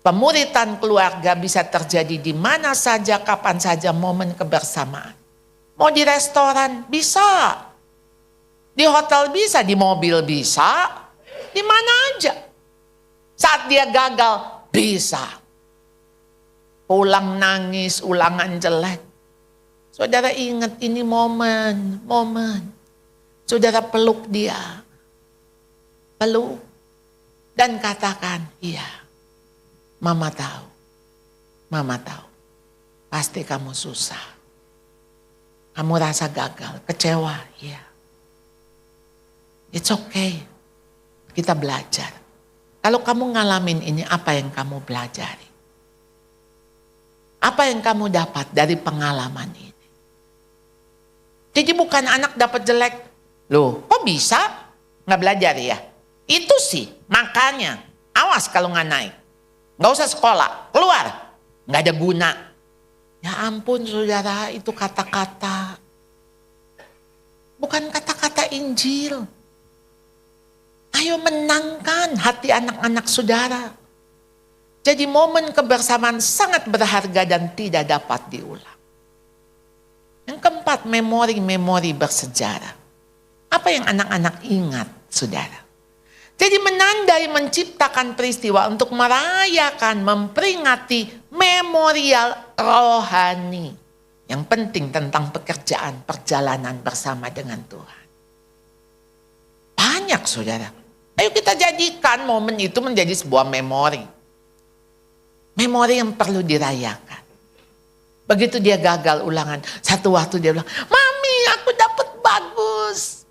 Pemuritan keluarga bisa terjadi di mana saja, kapan saja, momen kebersamaan. Mau di restoran bisa, di hotel bisa, di mobil bisa, di mana aja. Saat dia gagal bisa. Ulang nangis, ulangan jelek. Saudara ingat ini momen. Saudara peluk dia. Peluk dan katakan, iya, mama tahu, pasti kamu susah, kamu rasa gagal, kecewa, iya, it's okay, kita belajar. Kalau kamu ngalamin ini, apa yang kamu pelajari? Apa yang kamu dapat dari pengalaman ini? Jadi bukan anak dapat jelek, loh kok bisa nggak belajar ya? Itu sih, makanya awas kalau nggak naik. Nggak usah sekolah, keluar. Nggak ada guna. Ya ampun saudara, itu kata-kata. Bukan kata-kata Injil. Ayo menangkan hati anak-anak saudara. Jadi momen kebersamaan sangat berharga dan tidak dapat diulang. Yang keempat, memori-memori bersejarah. Apa yang anak-anak ingat saudara? Jadi menandai, menciptakan peristiwa untuk merayakan, memperingati memorial rohani. Yang penting tentang pekerjaan, perjalanan bersama dengan Tuhan. Banyak saudara. Ayo kita jadikan momen itu menjadi sebuah memori. Memori yang perlu dirayakan. Begitu dia gagal ulangan, satu waktu dia bilang, Mami aku dapat bagus.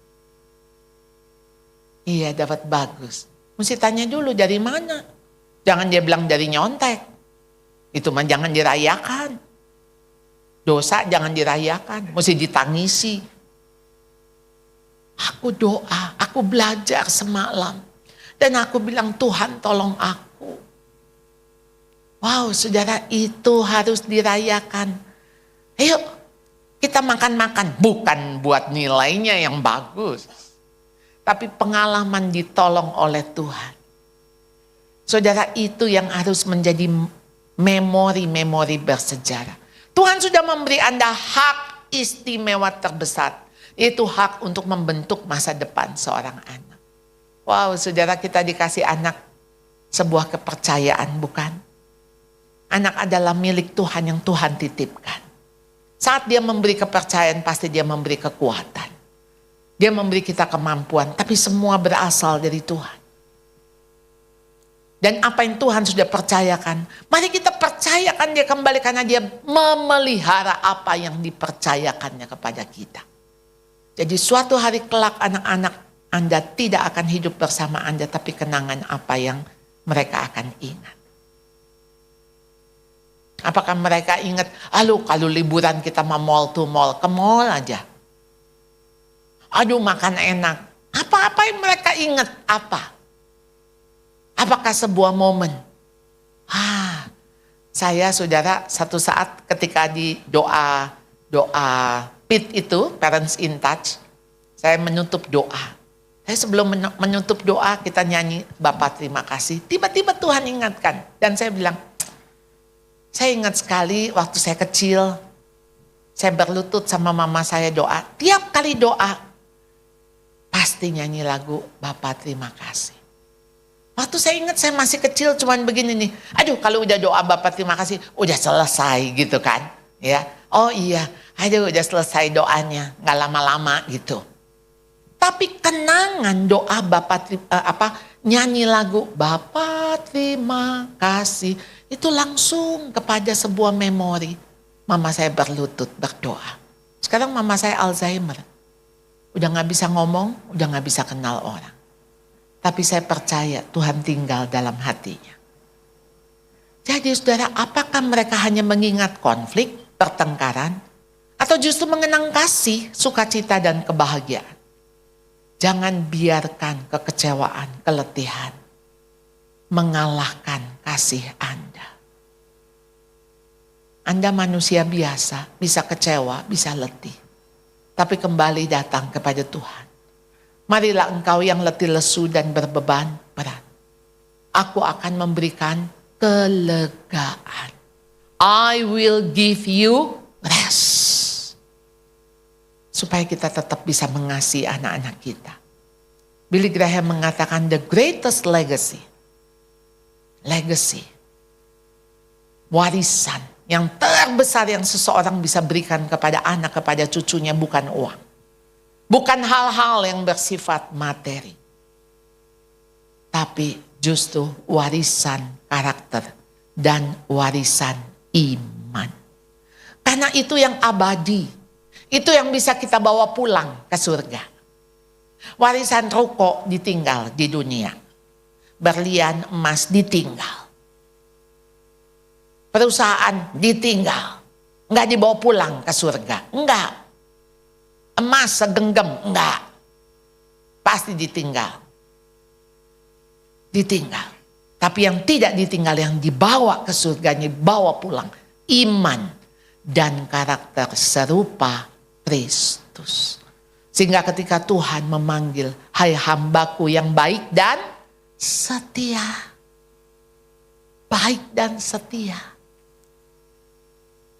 Iya dapat bagus. Mesti tanya dulu dari mana. Jangan dia bilang dari nyontek. Itu mah jangan dirayakan. Dosa jangan dirayakan. Mesti ditangisi. Aku doa, Aku belajar semalam. Dan aku bilang, Tuhan tolong aku. Wow, saudara, itu harus dirayakan. Ayo, kita makan-makan. Bukan buat nilainya yang bagus. Tapi pengalaman ditolong oleh Tuhan. Saudara, itu yang harus menjadi memori-memori bersejarah. Tuhan sudah memberi Anda hak istimewa terbesar. Yaitu hak untuk membentuk masa depan seorang anak. Wow, saudara, kita dikasih anak sebuah kepercayaan, bukan? Anak adalah milik Tuhan yang Tuhan titipkan. Saat dia memberi kepercayaan, pasti dia memberi kekuatan. Dia memberi kita kemampuan, tapi semua berasal dari Tuhan. Dan apa yang Tuhan sudah percayakan, mari kita percayakan dia kembali karena dia memelihara apa yang dipercayakannya kepada kita. Jadi suatu hari kelak anak-anak Anda tidak akan hidup bersama Anda, tapi kenangan apa yang mereka akan ingat. Apakah mereka ingat, aduh kalau liburan kita mau mall to mall, ke mall aja. Aduh makan enak. Apa-apa yang mereka ingat, apa? Apakah sebuah momen? Saya saudara satu saat ketika di doa PIT itu, Parents in Touch, saya menutup doa. Saya sebelum menutup doa kita nyanyi Bapa terima kasih. Tiba-tiba Tuhan ingatkan. Dan saya bilang, saya ingat sekali waktu saya kecil, saya berlutut sama mama saya doa. Tiap kali doa, pasti nyanyi lagu Bapa terima kasih. Waktu saya ingat saya masih kecil cuman begini nih. Aduh kalau udah doa Bapa terima kasih, udah selesai gitu kan. Ya, oh iya, aduh udah selesai doanya, gak lama-lama gitu. Tapi kenangan doa nyanyi lagu Bapa terima kasih itu langsung kepada sebuah memori. Mama saya berlutut berdoa. Sekarang mama saya Alzheimer. Udah gak bisa ngomong, udah gak bisa kenal orang. Tapi saya percaya Tuhan tinggal dalam hatinya. Jadi saudara, apakah mereka hanya mengingat konflik, pertengkaran, atau justru mengenang kasih, sukacita dan kebahagiaan? Jangan biarkan kekecewaan, keletihan mengalahkan kasih Anda. Anda manusia biasa, bisa kecewa, bisa letih. Tapi kembali datang kepada Tuhan. Marilah engkau yang letih lesu dan berbeban berat. Aku akan memberikan kelegaan. I will give you rest. Supaya kita tetap bisa mengasihi anak-anak kita. Billy Graham mengatakan the greatest legacy. Legacy. Warisan yang terbesar yang seseorang bisa berikan kepada anak, kepada cucunya bukan uang. Bukan hal-hal yang bersifat materi. Tapi justru warisan karakter dan warisan iman. Karena itu yang abadi. Itu yang bisa kita bawa pulang ke surga. Warisan rokok ditinggal di dunia. Berlian emas ditinggal. Perusahaan ditinggal. Enggak dibawa pulang ke surga. Enggak. Emas segenggam. Enggak. Pasti ditinggal. Ditinggal. Tapi yang tidak ditinggal, yang dibawa ke surganya, dibawa pulang. Iman dan karakter serupa Kristus. Sehingga ketika Tuhan memanggil, hai hambaku yang baik dan setia. Baik dan setia.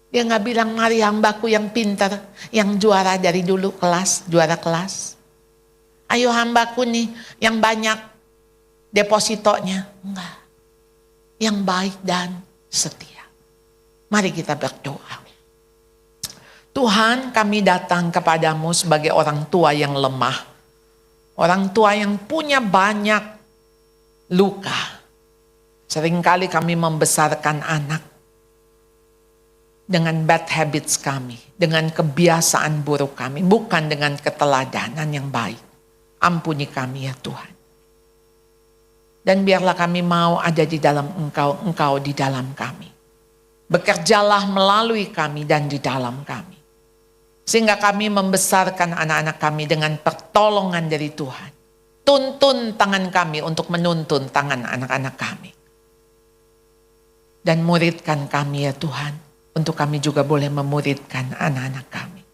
Dia gak bilang mari hambaku yang pintar, yang juara dari dulu kelas, juara kelas. Ayo hambaku nih yang banyak depositonya. Enggak. Yang baik dan setia. Mari kita berdoa. Tuhan, kami datang kepadamu sebagai orang tua yang lemah. Orang tua yang punya banyak luka. Seringkali kami membesarkan anak dengan bad habits kami, dengan kebiasaan buruk kami, bukan dengan keteladanan yang baik. Ampuni kami ya Tuhan. Dan biarlah kami mau ada di dalam Engkau, Engkau di dalam kami. Bekerjalah melalui kami dan di dalam kami. Sehingga kami membesarkan anak-anak kami dengan pertolongan dari Tuhan. Tuntun tangan kami untuk menuntun tangan anak-anak kami. Dan muridkan kami ya Tuhan, untuk kami juga boleh memuridkan anak-anak kami.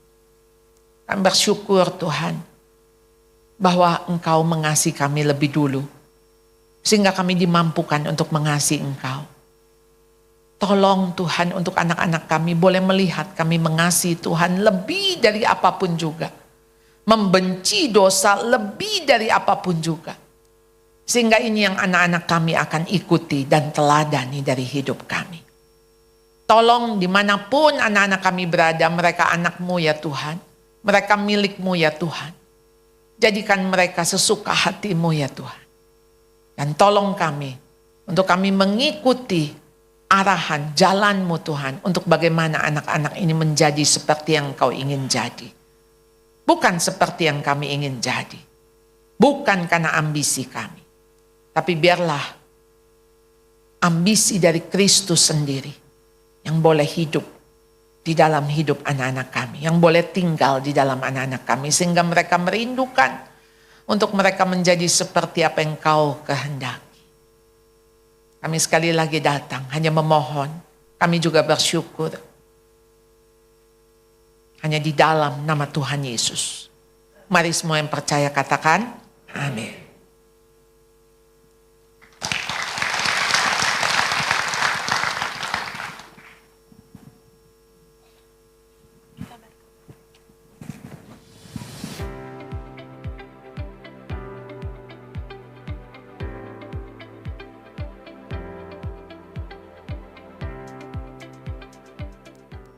Kami bersyukur Tuhan, bahwa Engkau mengasihi kami lebih dulu, sehingga kami dimampukan untuk mengasihi Engkau. Tolong Tuhan untuk anak-anak kami boleh melihat kami mengasihi Tuhan lebih dari apapun juga. Membenci dosa lebih dari apapun juga. Sehingga ini yang anak-anak kami akan ikuti dan teladani dari hidup kami. Tolong dimanapun anak-anak kami berada, mereka anak-Mu ya Tuhan. Mereka milik-Mu ya Tuhan. Jadikan mereka sesuka hati-Mu ya Tuhan. Dan tolong kami, untuk kami mengikuti arahan jalan-Mu Tuhan, untuk bagaimana anak-anak ini menjadi seperti yang Kau ingin jadi. Bukan seperti yang kami ingin jadi. Bukan karena ambisi kami. Tapi biarlah ambisi dari Kristus sendiri yang boleh hidup di dalam hidup anak-anak kami. Yang boleh tinggal di dalam anak-anak kami. Sehingga mereka merindukan untuk mereka menjadi seperti apa yang Kau kehendaki. Kami sekali lagi datang hanya memohon. Kami juga bersyukur. Hanya di dalam nama Tuhan Yesus. Mari semua yang percaya katakan, amin.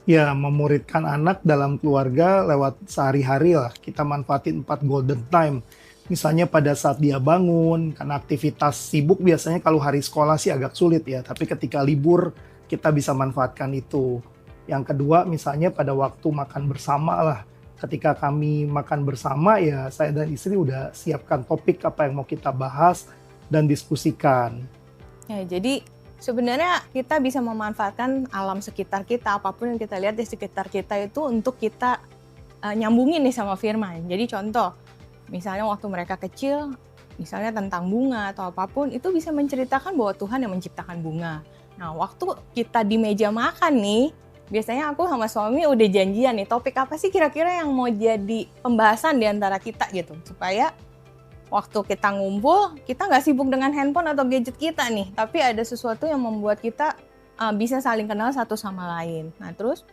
Ya, memuridkan anak dalam keluarga lewat sehari-hari lah. Kita manfaatin 4 golden time. Misalnya pada saat dia bangun, karena aktivitas sibuk biasanya kalau hari sekolah sih agak sulit ya. Tapi ketika libur, kita bisa manfaatkan itu. Yang kedua, misalnya pada waktu makan bersama lah. Ketika kami makan bersama ya, saya dan istri udah siapkan topik apa yang mau kita bahas dan diskusikan. Ya, jadi sebenarnya kita bisa memanfaatkan alam sekitar kita, apapun yang kita lihat di sekitar kita itu untuk kita nyambungin nih sama firman. Jadi contoh, misalnya waktu mereka kecil, misalnya tentang bunga atau apapun, itu bisa menceritakan bahwa Tuhan yang menciptakan bunga. Nah, waktu kita di meja makan nih, biasanya aku sama suami udah janjian nih, topik apa sih kira-kira yang mau jadi pembahasan di antara kita gitu. Supaya waktu kita ngumpul, kita nggak sibuk dengan handphone atau gadget kita nih, tapi ada sesuatu yang membuat kita bisa saling kenal satu sama lain. Nah, terus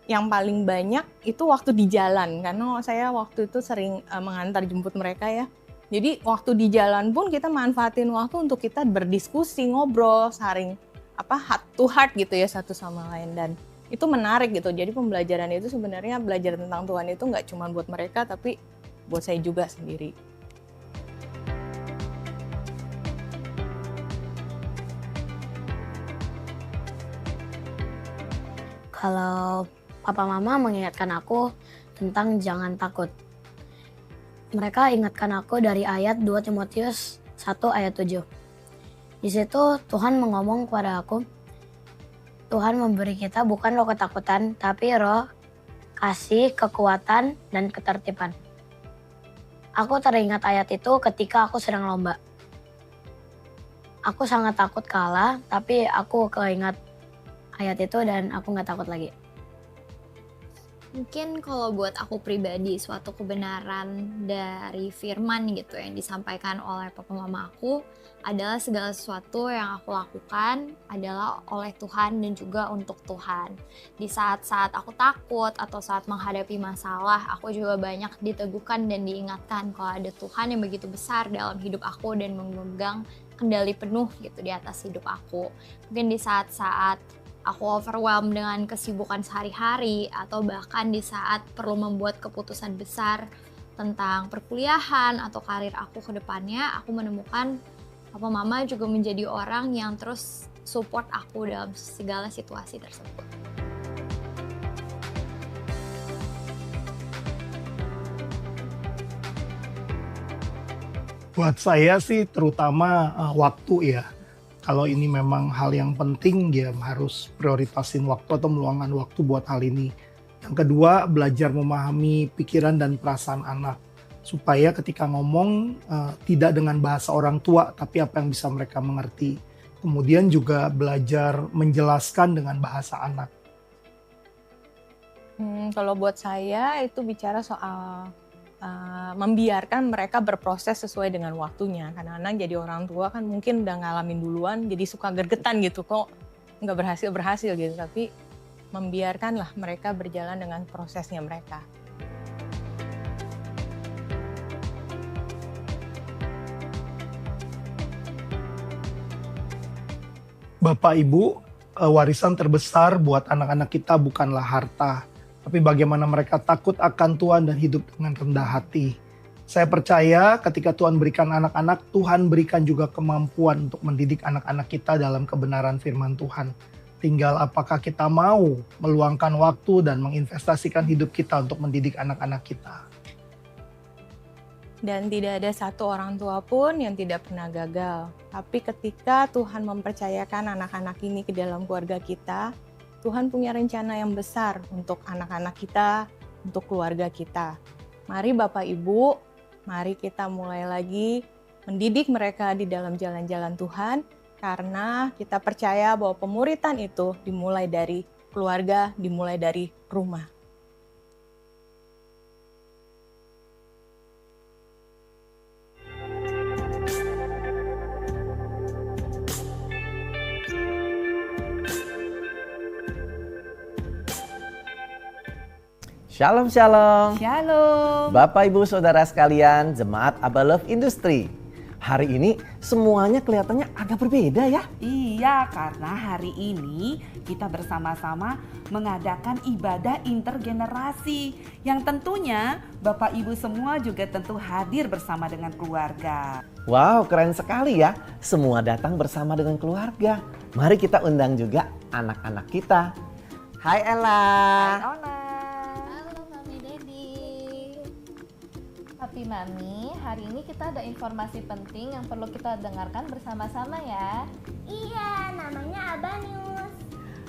yang paling banyak itu waktu di jalan, karena saya waktu itu sering mengantar jemput mereka ya. Jadi waktu di jalan pun kita manfaatin waktu untuk kita berdiskusi, ngobrol, saling heart to heart gitu ya satu sama lain, dan itu menarik gitu. Jadi pembelajaran itu sebenarnya belajar tentang Tuhan itu nggak cuma buat mereka, tapi buat saya juga sendiri. Kalau papa mama mengingatkan aku tentang jangan takut. Mereka ingatkan aku dari ayat 2 Timotius 1 ayat 7. Di situ Tuhan mengomong kepada aku, Tuhan memberi kita bukan roh ketakutan, tapi roh kasih, kekuatan, dan ketertiban. Aku teringat ayat itu ketika aku sedang lomba. Aku sangat takut kalah, tapi aku keingat ayat itu dan aku nggak takut lagi. Mungkin kalau buat aku pribadi, suatu kebenaran dari firman gitu yang disampaikan oleh papa mama aku adalah segala sesuatu yang aku lakukan adalah oleh Tuhan dan juga untuk Tuhan. Di saat-saat aku takut atau saat menghadapi masalah, aku juga banyak diteguhkan dan diingatkan kalau ada Tuhan yang begitu besar dalam hidup aku dan memegang kendali penuh gitu di atas hidup aku. Mungkin di saat-saat aku overwhelmed dengan kesibukan sehari-hari atau bahkan di saat perlu membuat keputusan besar tentang perkuliahan atau karir aku ke depannya, aku menemukan papa mama juga menjadi orang yang terus support aku dalam segala situasi tersebut. Buat saya sih terutama waktu ya. Kalau ini memang hal yang penting, ya harus prioritasin waktu atau meluangkan waktu buat hal ini. Yang kedua, belajar memahami pikiran dan perasaan anak. supaya ketika ngomong tidak dengan bahasa orang tua, tapi apa yang bisa mereka mengerti. Kemudian juga belajar menjelaskan dengan bahasa anak. Kalau buat saya itu bicara soal membiarkan mereka berproses sesuai dengan waktunya. Kadang-kadang jadi orang tua kan mungkin udah ngalamin duluan, jadi suka gergetan gitu, kok nggak berhasil gitu. Tapi membiarkanlah mereka berjalan dengan prosesnya mereka. Bapak Ibu, warisan terbesar buat anak-anak kita bukanlah harta, tapi bagaimana mereka takut akan Tuhan dan hidup dengan rendah hati. Saya percaya ketika Tuhan berikan anak-anak, Tuhan berikan juga kemampuan untuk mendidik anak-anak kita dalam kebenaran firman Tuhan. Tinggal apakah kita mau meluangkan waktu dan menginvestasikan hidup kita untuk mendidik anak-anak kita. Dan tidak ada satu orang tua pun yang tidak pernah gagal. Tapi ketika Tuhan mempercayakan anak-anak ini ke dalam keluarga kita, Tuhan punya rencana yang besar untuk anak-anak kita, untuk keluarga kita. Mari Bapak Ibu, mari kita mulai lagi mendidik mereka di dalam jalan-jalan Tuhan, karena kita percaya bahwa pemuritan itu dimulai dari keluarga, dimulai dari rumah. Shalom, shalom. Shalom. Bapak, Ibu, Saudara sekalian, Jemaat Abba Love Industry. Hari ini semuanya kelihatannya agak berbeda ya? Iya, karena hari ini kita bersama-sama mengadakan ibadah intergenerasi. Yang tentunya Bapak Ibu semua juga tentu hadir bersama dengan keluarga. Wow, keren sekali ya. Semua datang bersama dengan keluarga. Mari kita undang juga anak-anak kita. Hai Ella. Hai Ona. Papi Mami, hari ini kita ada informasi penting yang perlu kita dengarkan bersama-sama ya. Iya, namanya Abah News.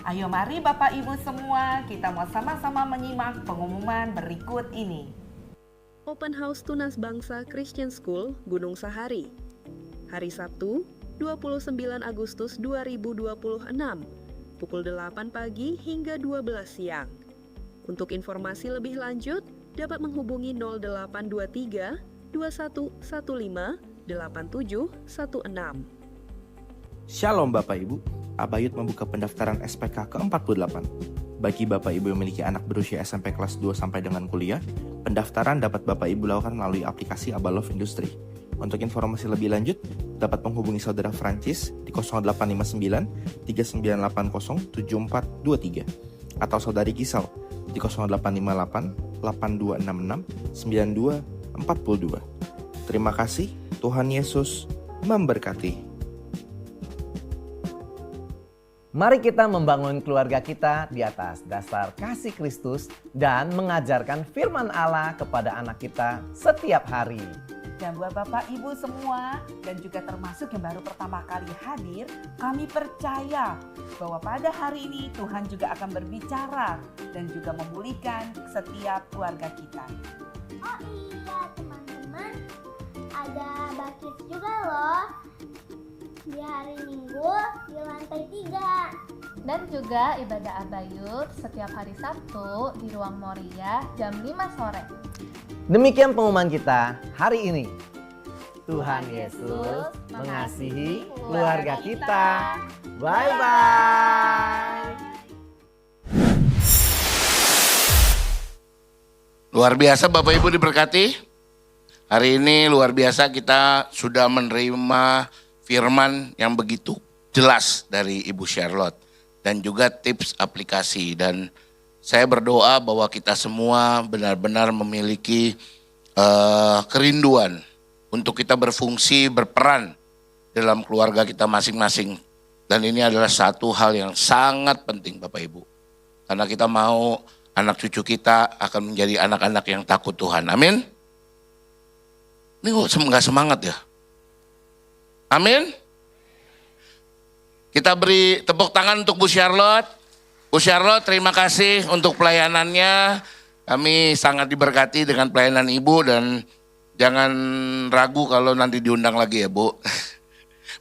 Ayo mari Bapak Ibu semua, kita mau sama-sama menyimak pengumuman berikut ini. Open House Tunas Bangsa Christian School, Gunung Sahari. Hari Sabtu, 29 Agustus 2026, pukul 8 pagi hingga 12 siang. Untuk informasi lebih lanjut, dapat menghubungi 0823 2115 8716. Shalom Bapak Ibu, Abayut membuka pendaftaran SPK ke-48. Bagi Bapak Ibu yang memiliki anak berusia SMP kelas 2 sampai dengan kuliah, pendaftaran dapat Bapak Ibu lakukan melalui aplikasi Abba Love Industry. Untuk informasi lebih lanjut, dapat menghubungi Saudara Francis di 0859 3980 7423 atau Saudari Gisel di 0858 8266 9242. Terima kasih, Tuhan Yesus memberkati. Mari kita membangun keluarga kita di atas dasar kasih Kristus dan mengajarkan firman Allah kepada anak kita setiap hari. Dan buat Bapak Ibu semua dan juga termasuk yang baru pertama kali hadir, kami percaya bahwa pada hari ini Tuhan juga akan berbicara dan juga memulihkan setiap keluarga kita. Oh iya teman-teman, ada bakit juga loh di hari Minggu di lantai 3. Dan juga ibadah Abayut setiap hari Sabtu di Ruang Moria jam 5 sore. Demikian pengumuman kita hari ini. Tuhan Yesus mengasihi keluarga kita. Bye-bye. Luar biasa Bapak Ibu diberkati. Hari ini luar biasa kita sudah menerima firman yang begitu jelas dari Ibu Charlotte. Dan juga tips aplikasi. Dan saya berdoa bahwa kita semua benar-benar memiliki kerinduan untuk kita berfungsi, berperan dalam keluarga kita masing-masing. Dan ini adalah satu hal yang sangat penting Bapak Ibu. Karena kita mau anak cucu kita akan menjadi anak-anak yang takut Tuhan. Amin. Ini kok nggak semangat ya? Amin. Kita beri tepuk tangan untuk Bu Charlotte. Bu Charlotte, terima kasih untuk pelayanannya. Kami sangat diberkati dengan pelayanan Ibu dan Jangan ragu kalau nanti diundang lagi ya Bu.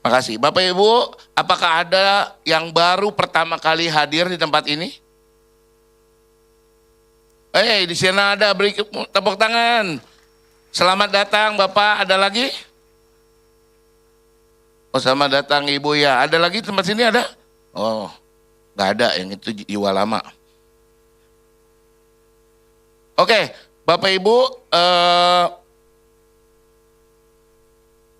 Makasih. Bapak Ibu, apakah ada yang baru pertama kali hadir di tempat ini? Di sana ada, beri tepuk tangan. Selamat datang Bapak, ada lagi? Oh, selamat datang Ibu ya. Ada lagi tempat sini ada? Oh, nggak ada, yang itu jiwa lama. Oke, Bapak Ibu,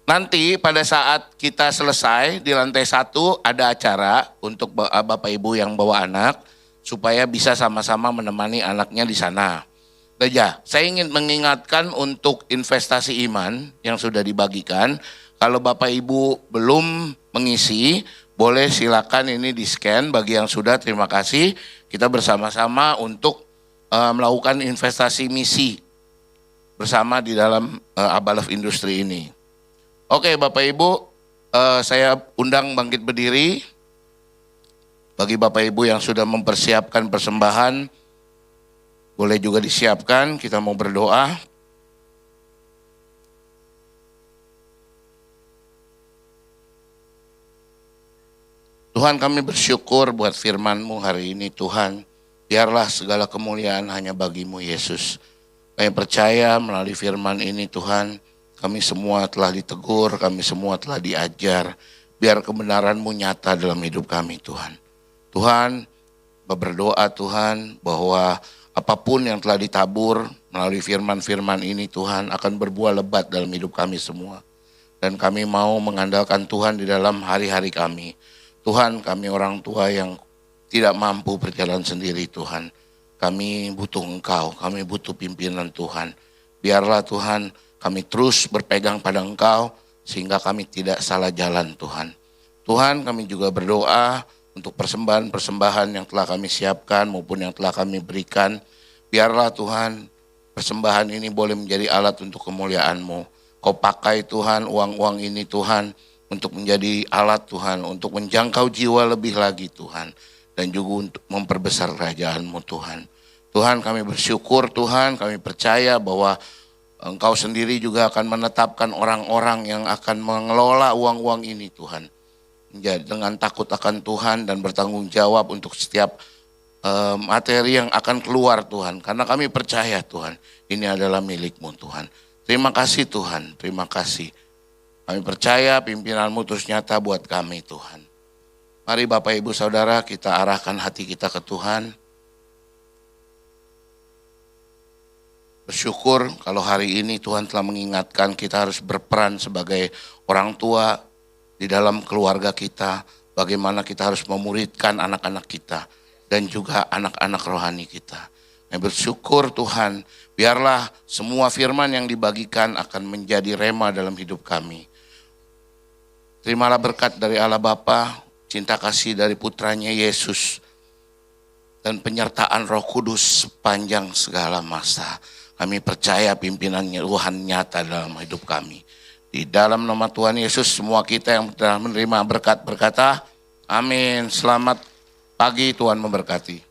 nanti pada saat kita selesai di lantai 1 ada acara untuk Bapak Ibu yang bawa anak supaya bisa sama-sama menemani anaknya di sana. Ya, saya ingin mengingatkan untuk investasi iman yang sudah dibagikan. Kalau Bapak Ibu belum mengisi, boleh silakan ini di-scan. Bagi yang sudah, terima kasih. Kita bersama-sama untuk melakukan investasi misi bersama di dalam Abalov Industri ini. Oke Bapak Ibu, saya undang bangkit berdiri. Bagi Bapak Ibu yang sudah mempersiapkan persembahan, boleh juga disiapkan, kita mau berdoa. Tuhan, kami bersyukur buat firman-Mu hari ini Tuhan. Biarlah segala kemuliaan hanya bagi-Mu Yesus. Kami percaya melalui firman ini Tuhan, kami semua telah ditegur, kami semua telah diajar. Biar kebenaran-Mu nyata dalam hidup kami Tuhan. Tuhan, berdoa Tuhan bahwa apapun yang telah ditabur melalui firman-firman ini Tuhan akan berbuah lebat dalam hidup kami semua. Dan kami mau mengandalkan Tuhan di dalam hari-hari kami. Tuhan, kami orang tua yang tidak mampu berjalan sendiri Tuhan. Kami butuh Engkau, kami butuh pimpinan Tuhan. Biarlah Tuhan kami terus berpegang pada Engkau sehingga kami tidak salah jalan Tuhan. Tuhan, kami juga berdoa untuk persembahan-persembahan yang telah kami siapkan maupun yang telah kami berikan. Biarlah Tuhan persembahan ini boleh menjadi alat untuk kemuliaan-Mu. Kau pakai Tuhan uang-uang ini Tuhan untuk menjadi alat Tuhan, untuk menjangkau jiwa lebih lagi Tuhan. Dan juga untuk memperbesar kerajaan-Mu Tuhan. Tuhan, kami bersyukur Tuhan, kami percaya bahwa Engkau sendiri juga akan menetapkan orang-orang yang akan mengelola uang-uang ini Tuhan. Dengan takut akan Tuhan dan bertanggung jawab untuk setiap materi yang akan keluar Tuhan. Karena kami percaya Tuhan, ini adalah milik-Mu Tuhan. Terima kasih Tuhan, terima kasih. Kami percaya pimpinan-Mu terus nyata buat kami Tuhan. Mari Bapak Ibu Saudara kita arahkan hati kita ke Tuhan. Bersyukur kalau hari ini Tuhan telah mengingatkan kita harus berperan sebagai orang tua di dalam keluarga kita. Bagaimana kita harus memuridkan anak-anak kita dan juga anak-anak rohani kita. Kami bersyukur Tuhan, biarlah semua firman yang dibagikan akan menjadi rema dalam hidup kami. Terimalah berkat dari Allah Bapa, cinta kasih dari putranya Yesus, dan penyertaan Roh Kudus sepanjang segala masa. Kami percaya pimpinannya Tuhan nyata dalam hidup kami. Di dalam nama Tuhan Yesus, semua kita yang telah menerima berkat berkata, amin. Selamat pagi, Tuhan memberkati.